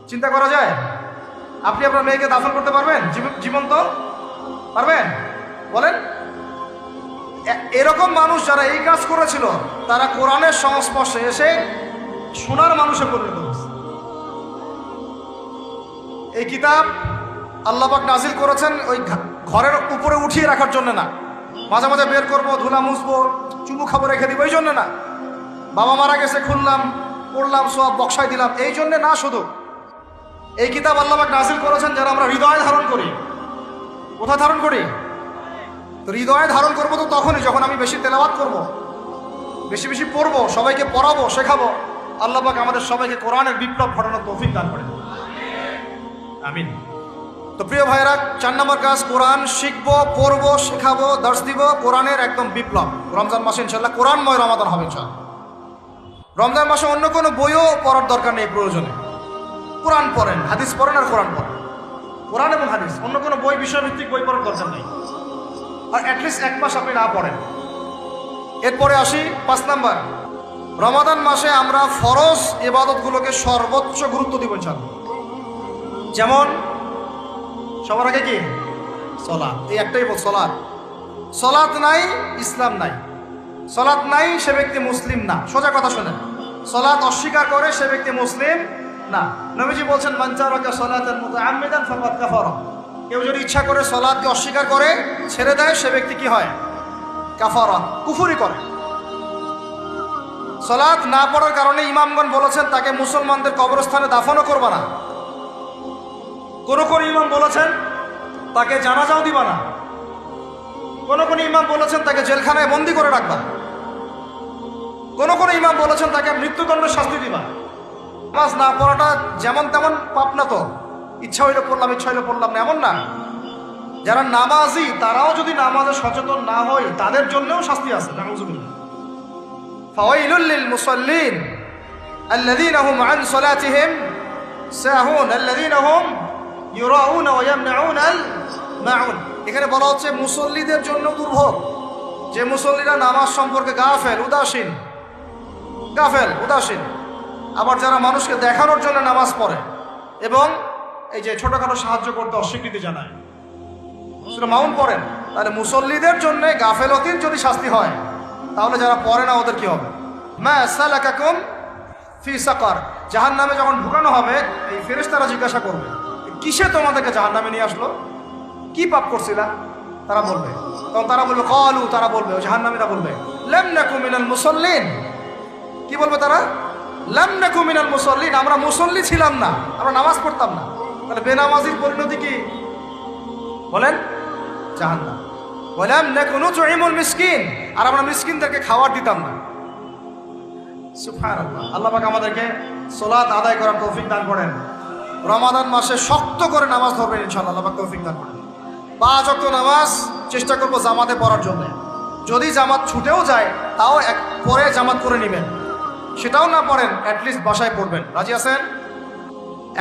চিন্তা করা যায়? আপনি আপনার মেয়েকে দাফন করতে পারবেন জীবন্ত? পারবেন? বলেন। এরকম মানুষ যারা এই কাজ করেছিল, তারা কোরআনের সংস্পর্শে এসে সোনার মানুষে পরিণত হয়েছে। এই কিতাব আল্লাহ পাক নাজিল করেছেন ওই ঘরের উপরে উঠিয়ে রাখার জন্য না, মাঝে মাঝে বের করবো, ধুলা মুছবো, চুমু খাবো, রেখে দিব, এই জন্য না। বাবা মারা গেছে, খুললাম, পড়লাম, সব বক্সায় দিলাম, এই জন্যে না। শুধু এই কিতাব আল্লাহ পাক নাজিল করেছেন যারা আমরা হৃদয়ে ধারণ করি। কোথায় ধারণ করি? তো হৃদয়ে ধারণ করবো তো তখনই যখন আমি বেশি তেলাওয়াত করব, বেশি বেশি পড়বো, সবাইকে পড়াবো, শেখাবো। আল্লাহ পাক আমাদের সবাইকে কোরআনের বিপ্লব ঘটানোর তৌফিক দান করেন, আমিন। তো প্রিয় ভাইরা, 4 নম্বর কাজ, কোরআন শিখবো, পড়বো, শেখাবো, দর্শ দিব, কোরআনের একদম বিপ্লব। রমজান মাসে ইনশাল্লাহ কোরআনময় রমাদান হবে ইনশাল্লাহ। রমজান মাসে অন্য কোনো বইও পড়ার দরকার নেই, প্রয়োজনে কোরআন পড়েন, হাদিস পড়েন আর কোরআন পড়েন। কোরআন এবং হাদিস, অন্য কোনো বই, বিষয়ভিত্তিক বই পড়ার দরকার নেই। আর অ্যাটলিস্ট 1 মাস আপনি না পড়েন। এরপরে আসি 5 নাম্বার, রমাদান মাসে আমরা ফরজ ইবাদতগুলোকে সর্বোচ্চ গুরুত্ব দিব ইনশাআল্লাহ। যেমন সবার আগে কি? সালাত। এই একটাই বল, সালাত। সালাত নাই, ইসলাম নাই। সালাত নাই, সে ব্যক্তি মুসলিম না। সোজা কথা শোনেন, সালাত অস্বীকার করে সে ব্যক্তি মুসলিম না। নবীজি বলছেন, মান তারাকা সালাতান মুতাআম্মিদান ফাকাদ কাফারা। কেউ যদি ইচ্ছা করে সালাতকে অস্বীকার করে, ছেড়ে দেয়, সে ব্যক্তি কি হয়? কাফারা, কুফরি করে। সালাত না পড়ার কারণে ইমামগণ বলেছেন তাকে মুসলমানদের কবরস্থানে দাফনও করবে না। কোন কোন ইমাম বলেছেন তাকে জানাজাও দিবা না। কোন কোন ইমাম বলেছেন তাকে জেলখানায় বন্দি করে রাখবা। কোন কোন ইমাম বলেছেন তাকে মৃত্যুদণ্ডের শাস্তি দিবা। নামাজ না পড়াটা যেমন তেমন পাপ না তো, ইচ্ছা হইলে পড়লাম, ইচ্ছা হইলে পড়লাম না, এমন না। যারা নামাজি তারাও যদি নামাজে সচেতন না হয়, তাদের জন্যও শাস্তি আছে। নাউযুবিল্লাহ। ফাওয়াইলুল লিল মুসাল্লিন আল্লাযীনা হুম আন সালাতিহিম সাহুন আল্লাযীনা হুম ইউরাউনা ওয়া ইয়ামনাউনাল মাউন। এখানে বলা হচ্ছে মুসল্লিদের জন্য দুর্ভোগ, যে মুসল্লিরা নামাজ সম্পর্কে গাফেল, উদাসীন। আবার যারা মানুষকে দেখানোর জন্য নামাজ পড়ে এবং এই যে ছোটখাটো সাহায্য করতে অস্বীকৃতি জানায়, সেটা মাউন পড়েন, তাহলে মুসল্লিদের জন্য গাফেলতির যদি শাস্তি হয়, তাহলে যারা পড়ে না ওদের কি হবে? মা সালাকাকুম ফি সাকার। জাহান্নামে যখন ঢুকানো হবে, এই ফেরেশতারা জিজ্ঞাসা করবে, কিসে তোমাদেরকে জাহান্নামে নিয়ে আসলো? কি পাপ করছিলা? তারা বলবে, তখন তারা বলবে ক্বালু, তারা বলবে, ওই জাহান্নামীরা বলবে, লাম নাকু মিনাল মুসাল্লিন। কি বলবে তারা? লাম নাকু মিনাল মুসাল্লিন, আমরা মুসল্লি ছিলাম না, আমরা নামাজ পড়তাম না। তাহলে বেনামাজির পরিণতি কি বলেন? জাহান্নাম। ওয়ালাম নাকু নুতঈমুল মিসকিন, আর আমরা মিসকিনদেরকে খাবার দিতাম না। সুবহানাল্লাহ। আল্লাহ পাক আমাদেরকে সালাত আদায় করার তৌফিক দান করেন। রমাদান মাসে শক্ত করে নামাজ ধরবেন ইনশাআল্লাহ, আল্লাহ পাক তৌফিক দান করেন। 5 ওয়াক্ত নামাজ চেষ্টা করবো জামাতে পড়ার জন্য। যদি জামাত ছুটেও যায়, তাও পরে জামাত করে নেবেন। সেটাও না পড়েন, অ্যাটলিস্ট বাসায় পড়বেন। রাজি আছেন?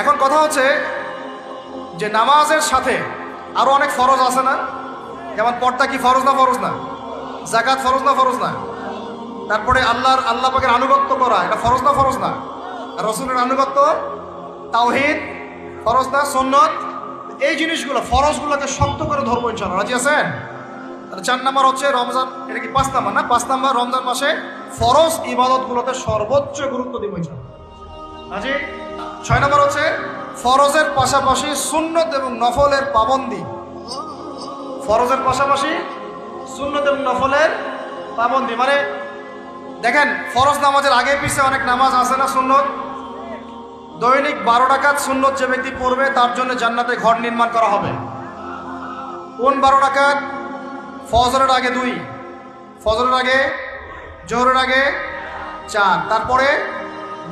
এখন কথা হচ্ছে যে নামাজের সাথে আরো অনেক ফরজ আছে না? যেমন পর্দা কি ফরজ না? যাকাত ফরজ না? তারপরে আল্লাহ পাকের আনুগত্য করা, এটা ফরজ না? রাসূলের আনুগত্য, তাওহীদ ফরজ না? সুন্নাত, এই জিনিসগুলো, ফরজগুলোকে শক্ত করে ধরবো ইনশাআল্লাহ। রাজি আছেন? তাহলে 4 নম্বর হচ্ছে রমজান, এটা কি 5 নম্বর না? 5 নম্বর, রমজান মাসে ফরজ ইবাদতগুলোতে সর্বোচ্চ গুরুত্ব দিব ইনশাআল্লাহ। রাজি? 6 নম্বর হচ্ছে ফরজের পাশাপাশি সুন্নত এবং নফলের পাবন্দি। ফরজের পাশাপাশি সুন্নত এবং নফলের পাবন্দি, মানে দেখেন, ফরজ নামাজের আগে পিছে অনেক নামাজ আছে না সুন্নত? দৈনিক 12 রাকাত সুন্নত যে ব্যক্তি পড়বে, তার জন্য জান্নাতে ঘর নির্মাণ করা হবে। কোন 12 রাকাত? ফজরের আগে 2, ফজরের আগে, জোহরের আগে 4, তারপরে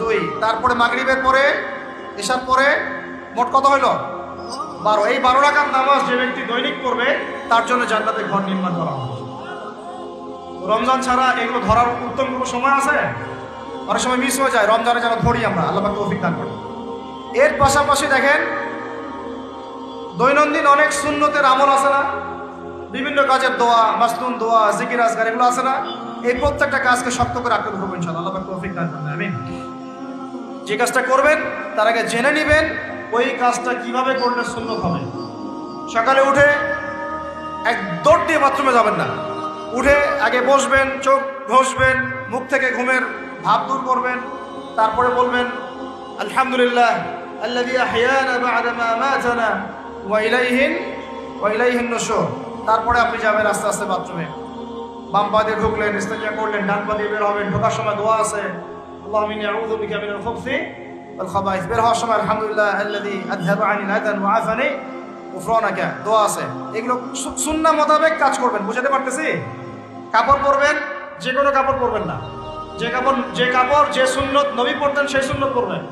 2, তারপরে মাগরিবের পরে, এশার পরে, মোট কত হইল? 12। এই 12 রাকাত নামাজ যে ব্যক্তি দৈনিক পড়বে, তার জন্য জান্নাতে ঘর নির্মাণ করা হবে। রমজান ছাড়া এগুলো ধরার উত্তম কোনো সময় আছে? অনেক সময় মিস হয়ে যায়। রমজানে যেন ধরি আমরা, আল্লাহ পাক তৌফিক দান করেন। এর পাশাপাশি দেখেন, দৈনন্দিন অনেক সুন্নতের আমল আছে না? বিভিন্ন কাজের দোয়া, মাসনুন দোয়া, জিকির আজকার, এগুলো আছে না? এই প্রত্যেকটা কাজকে শক্ত করে আঁকড়ে ধরবো ইনশাআল্লাহ, আল্লাহ পাক তৌফিক দান করেন, আমিন। যে কাজটা করবেন তার আগে জেনে নেবেন ওই কাজটা কিভাবে করলে সুন্নত হবে। সকালে উঠে এক দৌড় দিয়ে বাথরুমে যাবেন না। উঠে আগে বসবেন, চোখ ঘষবেন, মুখ থেকে ঘুমের ভাব দূর করবেন, তারপরে বলবেন আলহামদুলিল্লাহ আল্লাযী আহইয়ানা বা'দা মা আমাতানা ওয়া ইলাইহিন নুশুর। তারপরে আপনি যাবেন আস্তে আস্তে বাথরুমে। বাম পা দিয়ে ঢুকলেন, ইস্তেঞ্জা করলেন, ডান পা দিয়ে বের হবেন। ঢোকার সময় দোয়া আছে, আল্লাহুম্মা ইন্নী আউযু বিকা মিনাল খুবসি ওয়াল খাবাইস। বের হওয়ার সময় আলহামদুলিল্লাহ আল্লাযী আযহাবা আনিল আযান ওয়া আফানি উফরানাকা দোয়া আছে, এগুলো সুন্নাহ মোতাবেক কাজ করবেন। বুঝাতে পারতেছি? কাপড় পরবেন, যে কোনো কাপড় পরবেন না। যে কাপড় যে সুন্নত নবী পরতেন সেই সুন্নত পরবেন।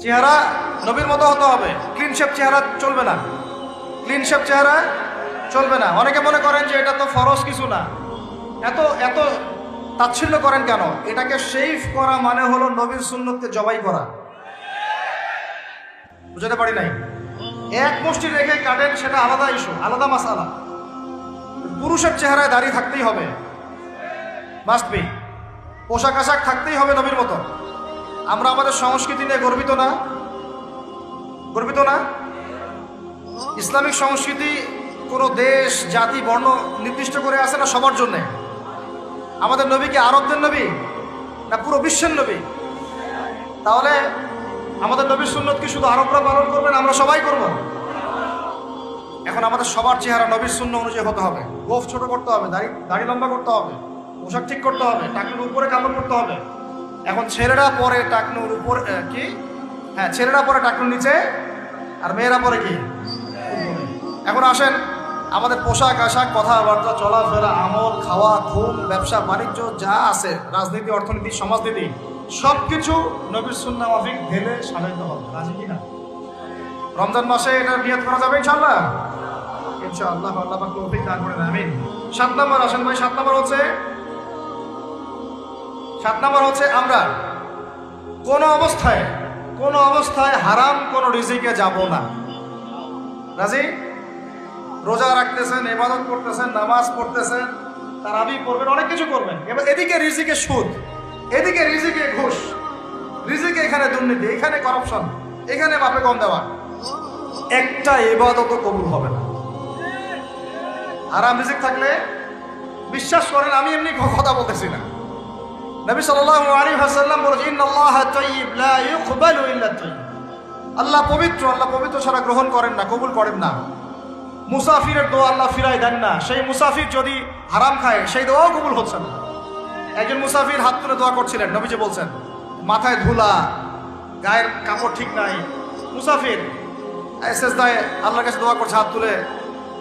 চেহারা নবীর মতো হতে হবে, ক্লিন শেপ চেহারা চলবে না, ক্লিন শেপ চেহারা চলবে না। অনেকে মনে করেন যে এটা তো ফরজ কিছু না, এত এত তাচ্ছিল্য করেন কেন? এটাকে শেভ করা মানে হলো নবীর সুন্নতকে জবাই করা। বুঝাতে পারি নাই? এক মুষ্টি রেখে কাটেন, সেটা আলাদা ইস্যু, আলাদা মাসালা। পুরুষের চেহারায় দাড়ি থাকতেই হবে, মাস্ট বি। পোশাক আশাক থাকতেই হবে নবীর মতো। আমরা আমাদের সংস্কৃতি নিয়ে গর্বিত না? গর্বিত না? ইসলামিক সংস্কৃতি কোনো দেশ, জাতি, বর্ণ নির্দিষ্ট করে আসে না, সবার জন্য। আমাদের নবী কি আরবদের নবী না পুরো বিশ্বের নবী? তাহলে আমাদের নবীর সুন্নত কি শুধু আরবরা পালন করবেন, আমরা সবাই করব? এখন আমাদের সবার চেহারা নবীর সুন্নাহ অনুযায়ী হতে হবে। গোফ ছোট করতে হবে, দাড়ি লম্বা করতে হবে, পোশাক ঠিক করতে হবে, টাকনুর উপরে কাপড় করতে হবে। এখন ছেলেরা পরে টাকনুর উপর কি, হ্যাঁ ছেলেরা পরে টাকনুর নিচে, আর মেয়েরা পরে কি উপরে। এখন আসেন, আমাদের পোশাক আশাক, কথাবার্তা, চলাফেরা, আমল, খাওয়া, ঘুম, ব্যবসা বাণিজ্য যা আছে, রাজনীতি, অর্থনীতি, সমাজনীতি, সবকিছু নবীর সুন্নাহ মাফিক ঢেলে সাজাইতে হবে। রাজি কিনা? রমজান মাসে এটা নিয়ত করা যাবে ইনশাআল্লাহ? ইনশাআল্লাহ, আল্লাহ পাক তৌফিক দান করেন, আমিন। 7 নম্বর আসেন ভাই, 7 নম্বর হচ্ছে আমরা কোনো অবস্থায় হারাম কোনো রিজিকে যাব না। রাজি? রোজা রাখতেছেন, ইবাদত করতেছেন, নামাজ পড়তেছেন, তারাবি পড়বেন, অনেক কিছু করবেন। এবার এদিকে রিজিকে সুদ, এদিকে রিজিকে ঘুষ, রিজিকে এখানে দুর্নীতি, এখানে করাপশন, এখানে বাপে কম দেওয়া, একটা ইবাদতও কবুল হবে না। হারাম রিজিক থাকলে বিশ্বাস করেন, আমি এমনি কথা বলতেছি না। নবী সাল্লাল্লাহু আলাইহি ওয়াসাল্লাম বলেছেন, ইন্নাল্লাহা তাইয়্যিব লা ইউকবালু ইল্লা তাইয়্যিব। আল্লাহ পবিত্র, আল্লাহ পবিত্র ছাড়া গ্রহণ করেন না, কবুল করেন না। মুসাফিরের দোয়া আল্লাহ ফিরাই দেন না। সেই মুসাফির যদি হারাম খায়, সেই দোয়াও কবুল হচ্ছে না। একজন মুসাফির হাত তুলে দোয়া করছিলেন, নবীজি বলছেন, মাথায় ধুলা, গায়ের কাপড় ঠিক নাই, মুসাফির সেজদায় আল্লাহর কাছে দোয়া করছে, হাত তুলে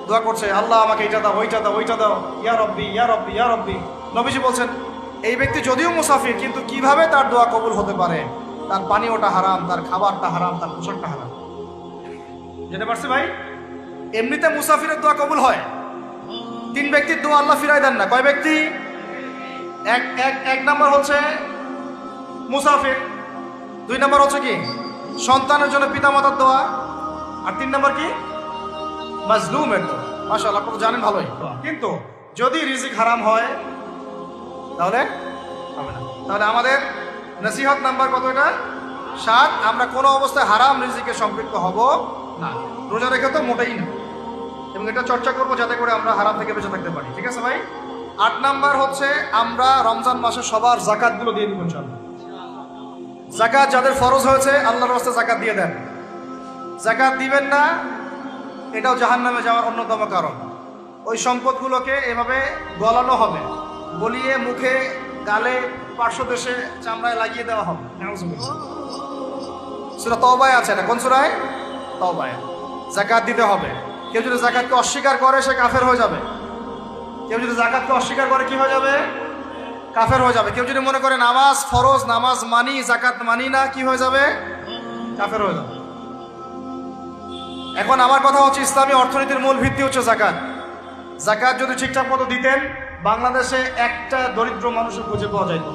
দোয়া করছে, আল্লাহ আমাকে এইটা দাও, ওইটা দাও, ওইটা দাও, ইয়া রব্বি, ইয়া রব্বি, ইয়া রব্বি। নবীজি বলছেন, এই ব্যক্তি যদিও মুসাফির, কিন্তু কিভাবে তার দোয়া কবুল হতে পারে? তার পানীয়টা হারাম, তার খাবারটা হারাম, তার পোশাকটা হারাম। যেতে পারছি ভাই? এমনিতে মুসাফিরের দোয়া কবুল হয়। 3 ব্যক্তির দোয়া আল্লাহ ফিরাই দেন না। কয় ব্যক্তি? এক নাম্বার হচ্ছে মুসাফির, 2 নাম্বার হচ্ছে কি সন্তানের জন্য পিতামাতার দোয়া, আর 3 নাম্বার কি মাজলুমের দোয়া। মাশাআল্লাহ, আপনারা জানেন ভালোই। কিন্তু যদি রিজিক হারাম হয় তাহলে হবে না। তাহলে আমাদের নসিহত নাম্বার কত? এটা 7। আমরা কোনো অবস্থায় হারাম রিজিকে সম্পৃক্ত হব না। রোজা রেখে তো মোটেই না, এবং এটা চর্চা করবো যাতে করে আমরা হারাম থেকে বেঁচে থাকতে পারি। ঠিক আছে ভাই? 8 নাম্বার হচ্ছে আমরা রমজান মাসে সবার জাকাতগুলো দিয়ে দিব ইনশাআল্লাহ। জাকাত যাদের ফরজ হয়েছে, আল্লাহর রাস্তায় জাকাত দিয়ে দেন। জাকাত দিবেন না, এটাও জাহান্নামে যাওয়ার অন্যতম কারণ। ওই সম্পদগুলোকে এভাবে গলানো হবে, গলিয়ে মুখে, গালে, পার্শ্বদেশে, চামড়ায় লাগিয়ে দেওয়া হবে। সূরা তাওবায় আছে এটা। কোন সূরায়? তাওবায়। জাকাত দিতে হবে। কেউ যদি জাকাতকে অস্বীকার করে, সে কাফের হয়ে যাবে। কেউ যদি জাকাতকে অস্বীকার করে, কি হয়ে যাবে? কাফের হয়ে যাবে। কেউ যদি মনে করে নামাজ ফরজ, নামাজ মানি, জাকাত মানি না, কি হয়ে যাবে? কাফের হয়ে যাবে। এখন আমার কথা হচ্ছে, ইসলামী অর্থনীতির মূল ভিত্তি হচ্ছে জাকাত। জাকাত যদি ঠিকঠাক মতো দিতেন, বাংলাদেশে একটা দরিদ্র মানুষের খুঁজে পাওয়া যাইত।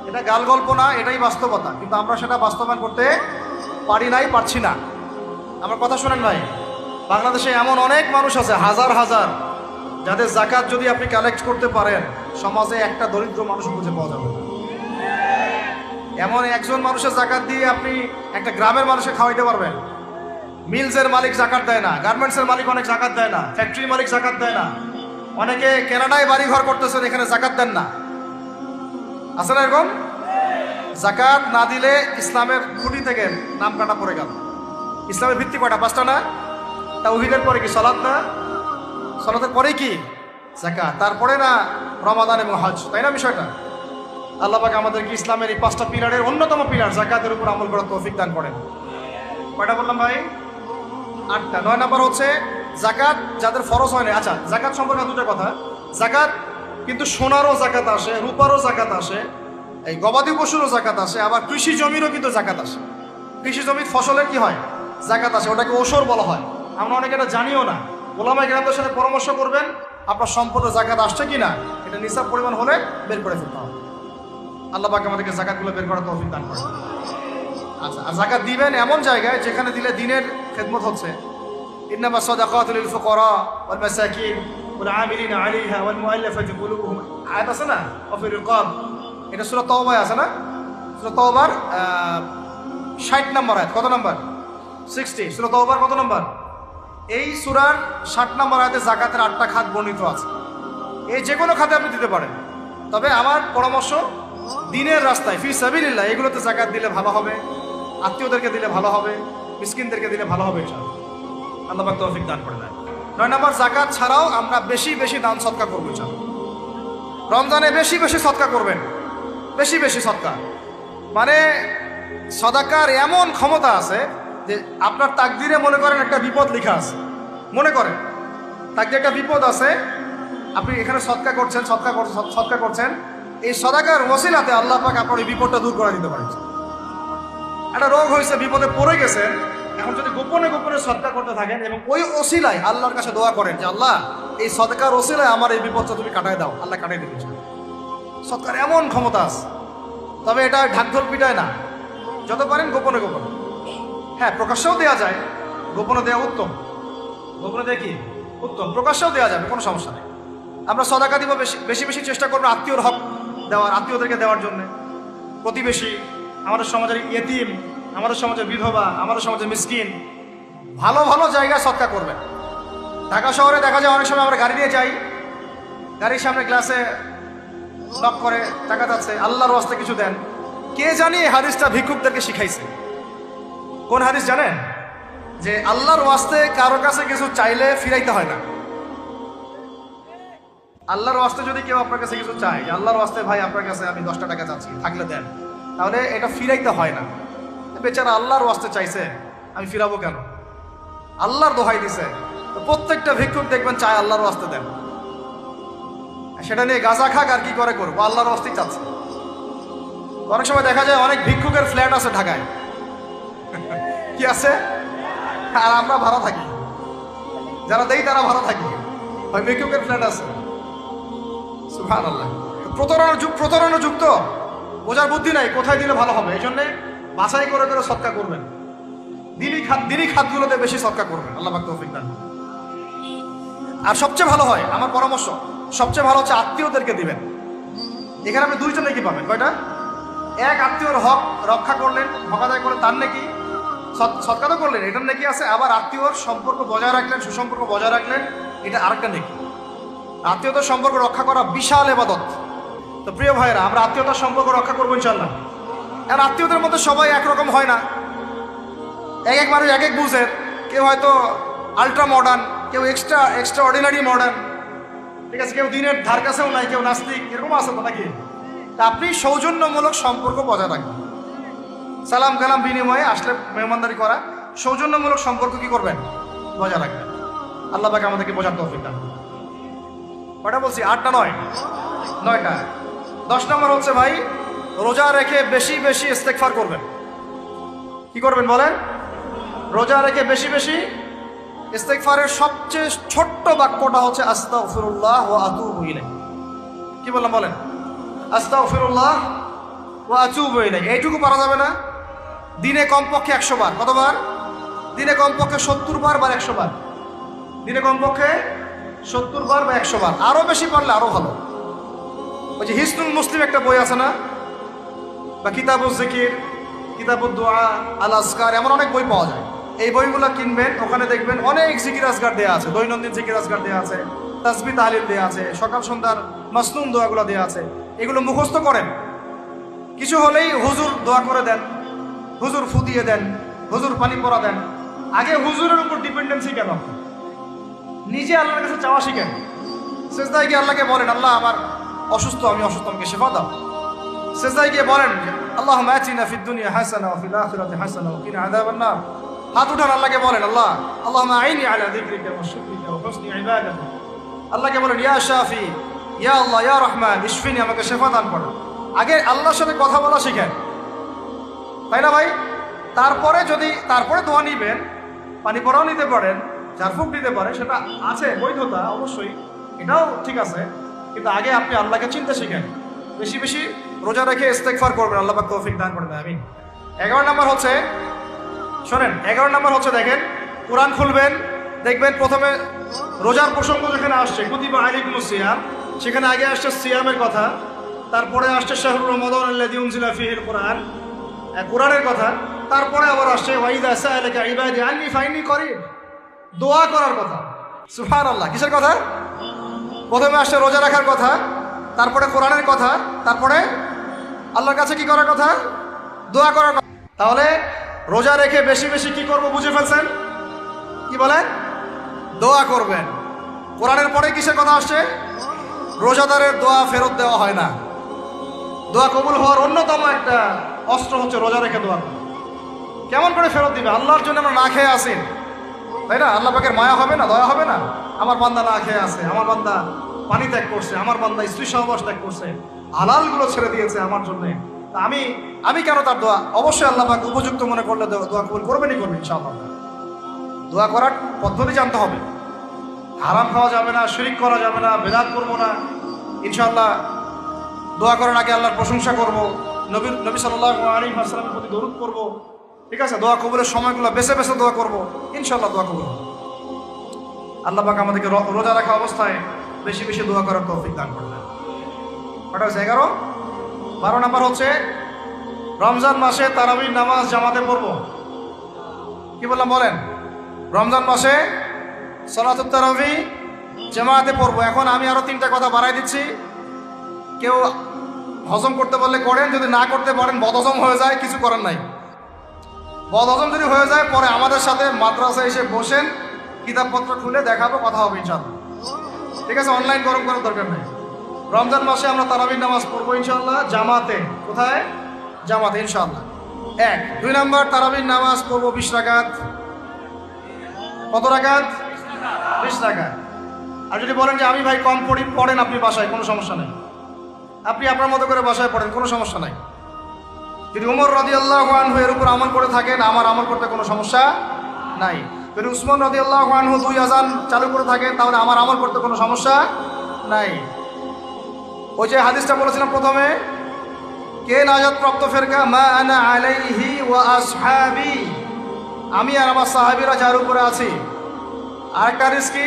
এটা গাল গল্প না, এটাই বাস্তবতা। কিন্তু আমরা সেটা বাস্তবায়ন করতে পারি নাই, পারছি না। আমার কথা শোনেন ভাই, বাংলাদেশে এমন অনেক মানুষ আছে, হাজার হাজার, যাদের জাকাত যদি আপনি কালেক্ট করতে পারেন, সমাজে একটা দরিদ্র মানুষ খুঁজে পাওয়া যাবে না। এমন একজন মানুষের জাকাত দিয়ে আপনি একটা গ্রামের মানুষকে খাওয়াইতে পারবেন। মিলসের মালিক জাকাত দেয় না, গার্মেন্টসের মালিক অনেক জাকাত দেয় না, ফ্যাক্টরির মালিক জাকাত দেয় না, অনেকে কানাডায় বাড়ি ঘর করতেছেন, এখানে জাকাত দেন না। আছে না এরকম? জাকাত না দিলে ইসলামের খুঁটি থেকে নাম কাটা পড়ে গেল। ইসলামের ভিত্তি কয়টা? 5টা না? তাওহীদের পরে কি সালাত না? সালাতের পরে কি যাকাত, তারপরে না রমাদান এবং হজ, তাই না বিষয়টা? আল্লাহ পাক আমাদেরকে ইসলামের এই 5টা পিলারের অন্যতম পিলার যাকাতের উপর আমল করার তৌফিক দান করেন। কয়টা বললাম ভাই? 8টা। 9 নাম্বার হচ্ছে যাকাত যাদের ফরজ হয় না। আচ্ছা, যাকাত সম্পর্কে দুটো কথা। যাকাত কিন্তু সোনারও যাকাত আসে, রূপারও যাকাত আসে, এই গবাদি পশুরও যাকাত আসে, আবার কৃষি জমিরও কিন্তু যাকাত আসে। কৃষি জমির ফসলের কি হয়? যাকাত আসে, ওটাকে ওসর বলা হয়। আমরা অনেকে এটা জানিও না। ওলামায়ে কেরামদের সাথে পরামর্শ করবেন আপনার সম্পূর্ণ যাকাত আসছে কিনা, এটা নিসাব পরিমাণ হলে বের করে ফেলতে হবে। আল্লাহ পাক আমাদেরকে যাকাতগুলো বের করার তৌফিক দান করেন। আচ্ছা, আর যাকাত দিবেন এমন জায়গায় যেখানে দিলে দিনের খেদমত হচ্ছে। ইন্নামা সাদাকাতু লিল ফুকারা ওয়াল মাসাকিন ওয়াল আমিলিনা আলাইহা ওয়াল মুআল্লাফাতি কুলুবুহুম, আয়াত আছে না? ওয়া ফির রিকাব, এটা সূরা তাওবায় আছে না? সূরা তাওবার 60 নম্বর আয়াত। কত নম্বর? 60। সূরা তাওবার কত নম্বর? এই সূরার 60 নম্বর আয়াতে যাকাতের 8টা খাত বর্ণিত আছে। এই যে কোনো খাতে আপনি দিতে পারেন, তবে আমার পরামর্শ দিনের রাস্তায় ফি সাবিলিল্লাহ এগুলোতে যাকাত দিলে ভালো হবে, আত্মীয়দেরকে দিলে ভালো হবে, মিসকিনদেরকে দিলে ভালো হবে ইনশাআল্লাহ। আল্লাহ পাক তৌফিক দান করে দেন। 9 নম্বর, যাকাত ছাড়াও আমরা বেশি বেশি দান সদকা করবো ইনশাআল্লাহ। রমজানে বেশি বেশি সদকা করবেন, বেশি বেশি সদকা। মানে সদাকার এমন ক্ষমতা আছে যে আপনার তাকদিরে মনে করেন একটা বিপদ লেখা আছে, মনে করেন তাকদিরে একটা বিপদ আছে, আপনি এখানে সদকা করছেন, সদকা করছেন, এই সদাকার ওসিলাতে আল্লাহ পাক আপনার এই বিপদটা দূর করে দিতে পারেন। একটা রোগ হয়েছে, বিপদে পড়ে গেছেন, এখন যদি গোপনে গোপনে সদকা করতে থাকেন এবং ওই ওসিলায় আল্লাহর কাছে দোয়া করেন যে আল্লাহ এই সদকার ওসিলায় আমার এই বিপদটা তুমি কাটায় দাও, আল্লাহ কাটাই দেবে। সদকার এমন ক্ষমতা আছে, তবে এটা ঢাকঢোল পিটায় না, যত পারেন গোপনে গোপনে। হ্যাঁ, প্রকাশ্যেও দেওয়া যায়, গোপনে দেওয়া উত্তম। গোপনে দেওয়া কি উত্তম, প্রকাশ্যেও দেওয়া যাবে, কোনো সমস্যা নেই। আমরা সদাকা দিব বেশি বেশি চেষ্টা করবো আত্মীয়র হক দেওয়ার, আত্মীয়দেরকে দেওয়ার জন্য। প্রতিবেশী, আমাদের সমাজের ইয়েতিম, আমাদের সমাজের বিধবা, আমাদের সমাজের মিসকিন, ভালো ভালো জায়গায় সদকা করবেন। ঢাকা শহরে দেখা যায় অনেক সময় আমরা গাড়ি নিয়ে যাই, গাড়ির সামনে গ্লাসে লক করে টাকা যাচ্ছে, আল্লাহর ওয়াস্তে কিছু দেন। কে জানি এই হাদিসটা ভিক্ষুকদেরকে শিখাইছে। কোন হাদিস জানেন? যে আল্লাহর ওয়াস্তে কারো কাছে কিছু চাইলে ফিরাইতে হয় না। আল্লাহর ওয়াস্তে যদি কেউ আপনার কাছে কিছু চায়, আল্লাহর ওয়াস্তে ভাই আপনার কাছে আমি 10টা টাকা চাচ্ছি, থাকলে দেন, তাহলে এটা ফিরাইতে হয় না। বেচারা আল্লাহর ওয়াস্তে চাইছে, আমি ফিরাবো কেন? আল্লাহর দোহাই দিছে। তো প্রত্যেকটা ভিক্ষুক দেখবেন চায় আল্লাহর ওয়াস্তে দেন, সেটা নিয়ে গাঁজা খাক আর কি করে করবো, আল্লাহর ওয়াস্তেই চাচ্ছে। অনেক সময় দেখা যায় অনেক ভিক্ষুকের ফ্ল্যাট আছে ঢাকায়, কি আছে, আর আমরা ভাড়া থাকি, যারা দেই তারা ভাড়া থাকি, ওই ভিক্ষুকের ফ্ল্যাট আছে। সুবহানাল্লাহ, প্রতারণা যুক্ত, বোঝার বুদ্ধি নাই কোথায় দিলে ভালো হবে। এই জন্যে বাছাই করে করে সদকা করবেন, দিনই খাতগুলোতে বেশি সদকা করবেন। আল্লাহ পাক তৌফিক দান। আর সবচেয়ে ভালো হয়, আমার পরামর্শ, সবচেয়ে ভালো হচ্ছে আত্মীয়দেরকে দিবেন। এখানে আপনি দুইজনে কি পাবেন? কয়টা? এক, আত্মীয়র হক রক্ষা করলেন, হক আদায় করে তার নাকি, সদকা তো করলেন, এটার নাকি আছে। আবার আত্মীয়র সম্পর্ক বজায় রাখলেন, সুসম্পর্ক বজায় রাখলেন, এটা আরেকটা নাকি। আত্মীয়তার সম্পর্ক রক্ষা করা বিশাল ইবাদত। তো প্রিয় ভাইরা, আমরা আত্মীয়তার সম্পর্ক রক্ষা করবো ইনশাআল্লাহ। আর আত্মীয়দের মধ্যে সবাই একরকম হয় না, এক এক মানুষ এক এক বুঝের। কেউ হয়তো আলট্রা মডার্ন, কেউ এক্সট্রা অর্ডিনারি মডার্ন, ঠিক আছে, কেউ দিনের ধার কাছেও নাই, কেউ নাস্তিক, এরকম আছে তো নাকি? তা আপনি সৌজন্যমূলক সম্পর্ক বজায় রাখবেন। সালাম কালাম বিনিময়ে আসলে মেহমানদারি করা, সৌজন্যমূলক সম্পর্ক কি করবেন? বজায় রাখবেন। আল্লাহ পাক আমাদেরকে বোঝার তৌফিক দান। কয়টা বলছি? 8টা 9টা। 10 নম্বর হচ্ছে ভাই, রোজা রেখে বেশি বেশি ইস্তেগফার করবেন। কি করবেন বলেন? রোজা রেখে বেশি বেশি ইস্তেগফারের সবচেয়ে ছোট্ট বাক্যটা হচ্ছে আস্তাগফিরুল্লাহ ওয়া আতুবু ইলাইহি। কি বললাম বলেন? আস্তাগফিরুল্লাহ ওয়া আতুবু ইলাইহি। এইটুকু পারা যাবে না? দিনে কমপক্ষে 100 বার। কতবার? দিনে কমপক্ষে 70 বার বা 100 বার। দিনে কমপক্ষে 70 বার বা 100 বার। আরো বেশি পারলে আরো ভালো। ওই যে হিসনুল মুসলিম একটা বই আছে না, বা কিতাবুজ জিকির, কিতাবুদ দোয়া, আল আসকার, এমন অনেক বই পাওয়া যায়। এই বইগুলো কিনবেন, ওখানে দেখবেন অনেক জিকির আজকার দেওয়া আছে, দৈনন্দিন জিকির আজকার দেওয়া আছে, তাসবিহ তাহলিল দেওয়া আছে, সকাল সন্ধ্যার মাসনুন দোয়াগুলো দেওয়া আছে। এগুলো মুখস্থ করেন, কিছু হলেই হুজুর দোয়া করে দেন, হুজুর ফু দিয়ে দেন, হুজুর পানি পরা দেন। আগে হুজুরের উপর ডিপেন্ডেন্সি কেন? নিজে আল্লাহর কাছে চাওয়া শিখেন। সেজদায় গিয়ে আল্লাহকে বলেন, আল্লাহ আমার অসুস্থ, আমি অসুস্থ, আমাকে শেফা দাও। সেজদায় গিয়ে বলেন, আল্লাহুম্মা আতিনা ফিদ দুনিয়া হাসানা ওয়া ফিল আখিরাতি হাসানা ওয়া কিনা আযাবান নার। হাত উঠান, আল্লাহকে বলেন আল্লাহ আল্লাহুম্মা আইনি আলা যিকরিকা ওয়া শুকরিকা ওয়া হুসনি ইবাদাতিক। আল্লাহকে বলেন ইয়া শাফি, ইয়া আল্লাহ, ইয়া রহমান, ইশফিনি, আমাকে শেফা দান করো। আগে আল্লাহর সাথে কথা বলা শিখেন, তাই না ভাই? তারপরে দোয়া নিবেন, পানি পড়াও নিতে পারেন, ঝাড়ফুঁক দিতে পারে, সেটা আছে বৈধতা অবশ্যই, এটাও ঠিক আছে। কিন্তু আগে আপনি আল্লাহকে চিনতে শিখেন, বেশি বেশি রোজা রেখে ইস্তেগফার করবেন, আল্লাহ পাক তৌফিক দান করবেন, আমিন। 11 নম্বর হচ্ছে, শোনেন, 11 নম্বর হচ্ছে, দেখেন কোরআন খুলবেন, দেখবেন প্রথমে রোজার প্রসঙ্গ যেখানে আসছে কুতিবা আলাইকুমুস সিয়াম, সেখানে আগে আসছে সিয়ামের কথা, তারপরে আসছে শাহরুর রমাদান আল্লাযী উনজিলা ফীহিল কুরআন, কোরআনের কথা, তারপরে আবার আসছে ওয়াইদা সাআলাকা ইবাদি আন্নী ফাইন্নী করিব, দোয়া করার কথা। সুবহানাল্লাহ, কিসের কথা? প্রথমে আসছে রোজা রাখার কথা, তারপরে কোরআনের কথা, তারপরে আল্লাহর কাছে কি করার কথা? দোয়া করার কথা। তাহলে রোজা রেখে বেশি বেশি কি করব বুঝে ফেলছেন? কি বলেন? দোয়া করবেন। কোরআনের পরে কিসের কথা আসছে? রোজাদারের দোয়া ফেরত দেওয়া হয় না। দোয়া কবুল হওয়ার অন্যতম একটা অস্ত্র হচ্ছে রোজা রেখে দোয়া করা। কেমন করে ফেরত দিবে? আল্লাহর জন্য আমরা না খেয়ে আসি, তাই না? আল্লাহ পাকের মায়া হবে না, দয়া হবে না? আমার বান্দা না খেয়ে আছে, আমার বান্দা পানি ত্যাগ করছে, আমার বান্দা স্ত্রী সহবাস ত্যাগ করছে, হালালগুলো ছেড়ে দিয়েছে আমার জন্য, তা আমি কেন তার দোয়া? অবশ্যই আল্লাহ পাক উপযুক্ত মনে করলে দোয়া কবুল করবেনই করবেন ইনশাআল্লাহ। দোয়া করার পদ্ধতি জানতে হবে, হারাম খাওয়া যাবে না, শিরক করা যাবে না, বেদাত করবো না ইনশাআল্লাহ। দোয়া করার আগে আল্লাহর প্রশংসা করব, নবী সাল্লাল্লাহু আলাইহি ওয়াসাল্লামের প্রতি দরুদ করব, ঠিক আছে? দোয়া কবুলের সময়গুলো বেছে বেছে দোয়া করব, ইনশাআল্লাহ দোয়া কবুল হবে। আল্লাহ পাক আমাদেরকে রোজা রাখা অবস্থায় বেশি বেশি দোয়া করার তৌফিক দান করবেন। কটা হচ্ছে? 11। 12 নাম্বার হচ্ছে রমজান মাসে তারাবির নামাজ জামাতে পড়ব। কি বললাম বলেন? রমজান মাসে সালাতুত তারাবি জামাতে পড়ব। এখন আমি আরো 3টা কথা বাড়াই দিচ্ছি, কেউ হজম করতে পারলে করেন, যদি না করতে পারেন বদহজম হয়ে যায়, কিছু করার নাই। বদহজম যদি হয়ে যায় পরে আমাদের সাথে মাদ্রাসায় এসে বসেন, কিতাবপত্র খুলে দেখাবো, কথা হবে ইনশাআল্লাহ, ঠিক আছে? অনলাইন গরম করার দরকার নেই। রমজান মাসে আমরা তারাবির নামাজ পড়বো ইনশাআল্লাহ জামাতে। কোথায়? জামাতে ইনশাআল্লাহ। 1। 2 নম্বর, তারাবির নামাজ পড়বো 20 রাকাত। কত রাকাত? 20 রাকাত। আর যদি বলেন যে আমি ভাই কম পড়েন আপনি বাসায়, কোনো সমস্যা নেই, আপনি আপনার মতো করে বাসায় পড়েন, কোনো সমস্যা নাই। যদি ওমর রাদিয়াল্লাহু আনহু এর উপর আমল করে থাকেন, আমার আমল করতে কোনো সমস্যা নাই। যদি উসমান রাদিয়াল্লাহু আনহু 2 আযান চালু করে থাকেন, তাহলে আমার আমল করতে কোনো সমস্যা নাই। ওই যে হাদিসটা বলেছিলাম প্রথমে, কে নাজাত প্রাপ্ত ফেরকা? মা আনা আলাইহি ওয়া আসহাবি, আমি আর আমার সাহাবীরা যার উপরে আছি। আরেকটা হাদিস কি?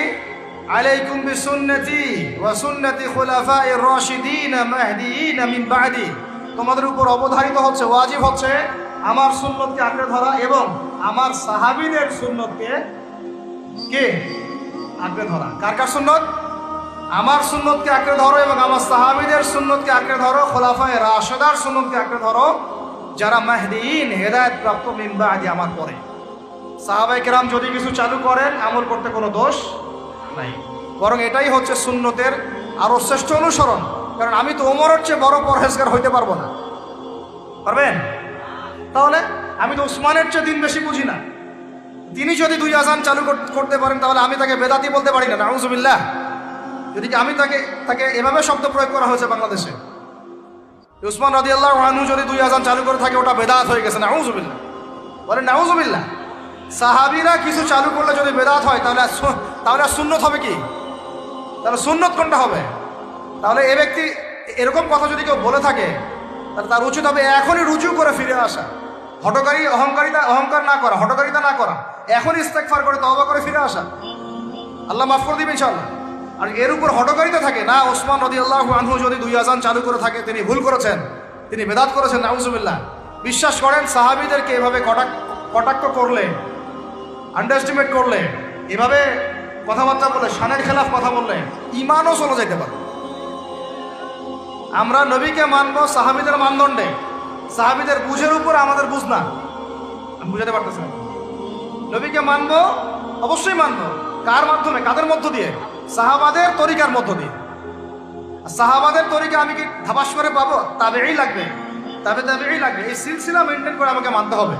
আলাইকুম বিসুন্নতি ওয়া সুন্নতি খুলাফায়ে রাশিদিন মাহদিয়িন মিন বাদি, তোমাদের উপর অবধারিত হচ্ছে, ওয়াজিব হচ্ছে আমার সুন্নতকে আঁকড়ে ধরা এবং আমার সাহাবীদের সুন্নতকে কে আঁকড়ে ধরা। কার কার সুন্নত? আমার সুন্নতকে আঁকড়ে ধরো এবং আমার সাহাবীদের সুন্নতকে আঁকড়ে ধরো, খোলাফায়ে রাশিদার সুন্নতকে আঁকড়ে ধরো, যারা মাহদিয়িন হেদায়েত প্রাপ্ত মিন বাদি, আমার পরে। সাহাবায়ে কেরাম যদি কিছু চালু করেন, আমল করতে কোনো দোষ নাই, বরং এটাই হচ্ছে সুন্নতের আরো শ্রেষ্ঠ অনুসরণ। কারণ আমি তো ওমরের চেয়ে বড় পরহেজগার হইতে পারবো না, পারবেন? তাহলে আমি তো উসমানের চেয়ে দিন বেশি বুঝি না। তিনি যদি 2 আযান চালু করতে পারেন, তাহলে আমি তাকে বেদাতি বলতে পারি না, নাউযুবিল্লাহ। যদি আমি তাকে এভাবে শব্দ প্রয়োগ করা হয়েছে বাংলাদেশে, উসমান রাদিয়াল্লাহু আনহু যদি 2 আযান চালু করে থাকে, ওটা বেদাত হয়ে গেছে, নাউযুবিল্লাহ। বলেন নাউযুবিল্লাহ। সাহাবীরা কিছু চালু করলে যদি বেদাত হয়, তাহলে সুন্নত হবে কি? তাহলে সুন্নত কোনটা হবে? তাহলে এ ব্যক্তি এরকম কথা যদি কেউ বলে থাকে, তাহলে তার উচিত হবে এখনই রুজু করে ফিরে আসা, অহংকার না করা, হঠকারিতা না করা, এখনই ইস্তেগফার করে তওবা করে ফিরে আসা, আল্লাহ মাফ করে দিবেন ইনশাআল্লাহ। আর এর উপর হঠকারিতা থাকে না, ওসমান রাদিয়াল্লাহু আনহু যদি 2 আযান চালু করে থাকে, তিনি ভুল করেছেন, তিনি বেদাত করেছেন, নাউযুবিল্লাহ। বিশ্বাস করেন, সাহাবীদেরকে এভাবে কটাক্ষ করলে, আন্ডারএস্টিমেট করলে, এভাবে কথাবার্তা বলে, শানের খেলাফ কথা বললে ঈমানও চলে যেতে পারে। আমরা নবীকে মানবো সাহাবীদের মানদণ্ডে, সাহাবীদের বুঝের উপর আমাদের বুঝ না। আমি বুঝাতে পারতেছি না। নবীকে মানবো, অবশ্যই মানবো। কার মাধ্যমে? কাদের মধ্য দিয়ে? সাহাবাদের তরিকার মধ্য দিয়ে। সাহাবাদের তরিকা আমি কি ধাপাস করে পাবো? তাবেঈ লাগবে, তাবেঈ লাগবে। এই সিলসিলা মেনটেন করে আমাকে মানতে হবে।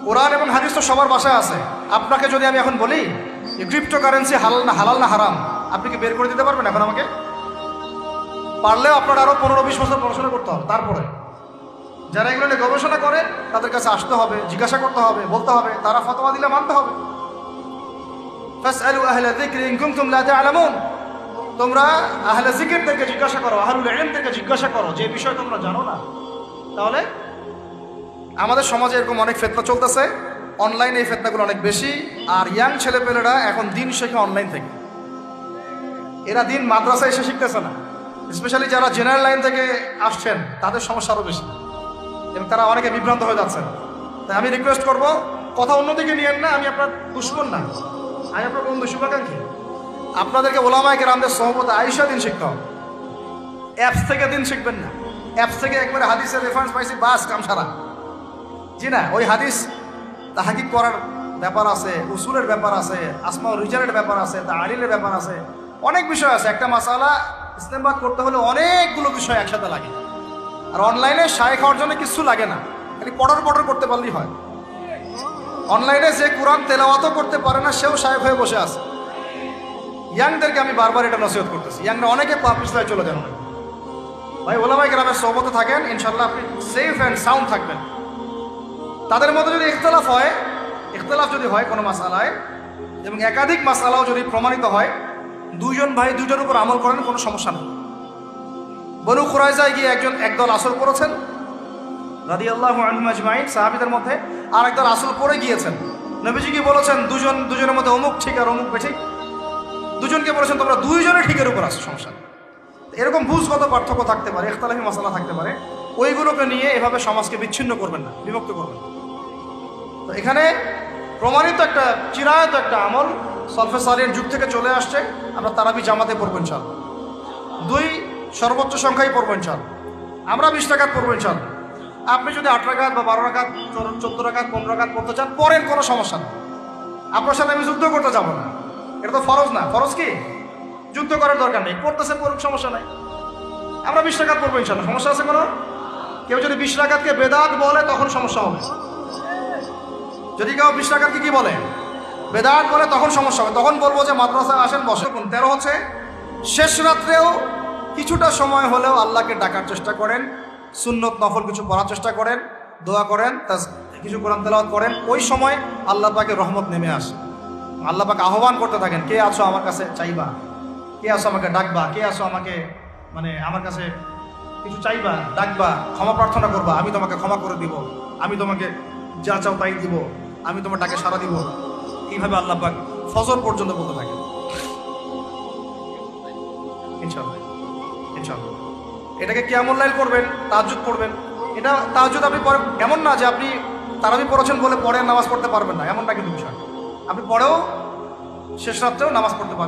কোরআন এবং হাদিস তো সবার বাসায় আছে। আপনাকে যদি আমি এখন বলি যে ক্রিপ্টোকারেন্সি হালাল না হারাম, আপনি কি বের করে দিতে পারবেন এখন আমাকে? পারলেও আপনার আরো 15-20 বছর পড়াশোনা করতে হবে। তারপরে যারা এগুলো নিয়ে গবেষণা করে তাদের কাছে আসতে হবে, জিজ্ঞাসা করতে হবে, বলতে হবে, তারা ফতোয়া দিলে মানতে হবে। ফাসআলু আহলা যিকরি ইন কুনতুম লা তা'লামুন, তোমরা আহলে জিকিরদেরকে জিজ্ঞাসা করো, আহলুল ইলমদেরকে জিজ্ঞাসা করো যে বিষয় তোমরা জানো না। তাহলে আমাদের সমাজে এরকম অনেক ফিতনা চলতেছে, অনলাইনে এই ফিতনাগুলো অনেক বেশি। আর ইয়াং ছেলেপেলেরা এখন দিন শেখে অনলাইন থেকে, এরা দিন মাদ্রাসায় এসে শিখতেছে না। স্পেশালি যারা জেনারেল লাইন থেকে আসছেন তাদের সমস্যা আরও বেশি এবং তারা অনেকে বিভ্রান্ত হয়ে যাচ্ছেন। তাই আমি রিকোয়েস্ট করব, কথা অন্যদিকে নিয়েন না, আমি আপনার দুশ্মন না, আমি আপনার বন্ধু, শুভাকাঙ্ক্ষী। আপনাদেরকে ওলামায়ে কেরামদের সোহবতে আইসা দিন শিখতে হবে, অ্যাপস থেকে দিন শিখবেন না। অ্যাপস থেকে একবারে হাদিসের রেফারেন্স পাইছি, বাস কাম সারা। জি না, ওই হাদিস তাহাকিক করার ব্যাপার আছে, উসুলের ব্যাপার আছে, আসমা ও রিজালের ব্যাপার আছে, তাহলিলের ব্যাপার আছে, অনেক বিষয় আছে। একটা মাসালা ইসলামবাদ করতে হলে অনেকগুলো বিষয় একসাথে লাগে। আর অনলাইনে শায়েখ হওয়ার জন্য কিছু লাগে না, খালি পড়র করতে পারলেই হয়। অনলাইনে যে কোরআন তেলাওয়াতও করতে পারে না সেও শায়েখ হয়ে বসে আছে। ইয়াংদেরকে আমি বারবার এটা নসিহত করতেছি, ইয়াংরা অনেকে পাপিস্তায় চলে যান। ভাই ওলামায়ে কেরামের সোহবতে থাকেন, ইনশাল্লাহ আপনি সেফ অ্যান্ড সাউন্ড থাকবেন। তাদের মধ্যে যদি ইখতিলাফ যদি হয় কোনো মাসালায় এবং একাধিক মাসালাও যদি প্রমাণিত হয়, দুইজন ভাই দুইটার উপর আমল করেন, কোনো সমস্যা নেই। বনু কুরাইজায় গিয়ে একদল আসল করেছেন রাদিয়াল্লাহু আনহুম আজমাইন, সাহাবীদের মধ্যে, আর একদল আসল করে গিয়েছেন। নবীজি কি বলেছেন, দুজনের মধ্যে অমুক ঠিক আর অমুক বেঠিক। দুজনকে বলেছেন তোমরা দুইজনে ঠিকের উপর আসো, সমস্যা। এরকম বুঝগত পার্থক্য থাকতে পারে, ইখতিলাফি মাসালা থাকতে পারে, ওইগুলোকে নিয়ে এভাবে সমাজকে বিচ্ছিন্ন করবেন না, বিভক্ত করবেন না। তো এখানে প্রমাণিত একটা চিরায়ত একটা আমল সলফে সালিহিন যুগ থেকে চলে আসছে। আমরা তারাবি জামাতে পড়বো ইনশাআল্লাহ, 2 সর্বোচ্চ সংখ্যাই পড়বো ইনশাআল্লাহ। আমরা 20 রাকাত পড়বো ইনশাআল্লাহ। আপনি যদি 8 রাকাত বা 12 রাকাত 14 রাকাত 15 রাকাত পড়তে চান পড়েন, কোনো সমস্যা নেই। আপনার সাথে আমি যুদ্ধ করতে যাবো না, এটা তো ফরজ না। ফরজ কি? যুদ্ধ করার দরকার নেই, পড়তেছেন পড়ুক, সমস্যা নাই। আমরা 20 রাকাত পড়বো ইনশাআল্লাহ, সমস্যা আছে কোনো? কেউ যদি 20 রাকাতকে বেদাত বলে তখন সমস্যা হবে। যদি কেউ 20 রাকাতকে কি বলে, বেদাত বলে, তখন সমস্যা হবে। তখন বলবো যে মাদ্রাসায় আসেন, বসে। 13 হচ্ছে শেষ রাত্রেও কিছুটা সময় হলেও আল্লাহকে ডাকার চেষ্টা করেন, সুন্নত নফল কিছু পড়ার চেষ্টা করেন, দোয়া করেন, কিছু কোরআন তেলাওয়াত করেন। ওই সময় আল্লাহ পাকের রহমত নেমে আসে। আল্লাহ পাক আহ্বান করতে থাকেন, কে আছো আমার কাছে চাইবা, কে আছো আমাকে ডাকবা, কে আছো আমাকে আমার কাছে কিছু চাইবা, ডাকবা, ক্ষমা প্রার্থনা করবা, আমি তোমাকে ক্ষমা করে দিব, আমি তোমাকে যা চাও তাই দিব, আমি তোমার ডাকে সাড়া দিব। এইভাবে আল্লাহ পাক ফজর পর্যন্ত বলতে থাকেন। ইনশাআল্লাহ ইনশাআল্লাহ এটাকে কিয়ামুল লাইল করবেন, তাহাজ্জুদ পড়বেন। এটা তাহাজ্জুদ আপনি এমন না যে আপনি তারাবি পড়েছেন বলে পরে নামাজ পড়তে পারবেন না, এমনটা কিন্তু বিষয়। আপনি পরেও শেষ রাত্রেও নামাজ পড়তে পারবেন।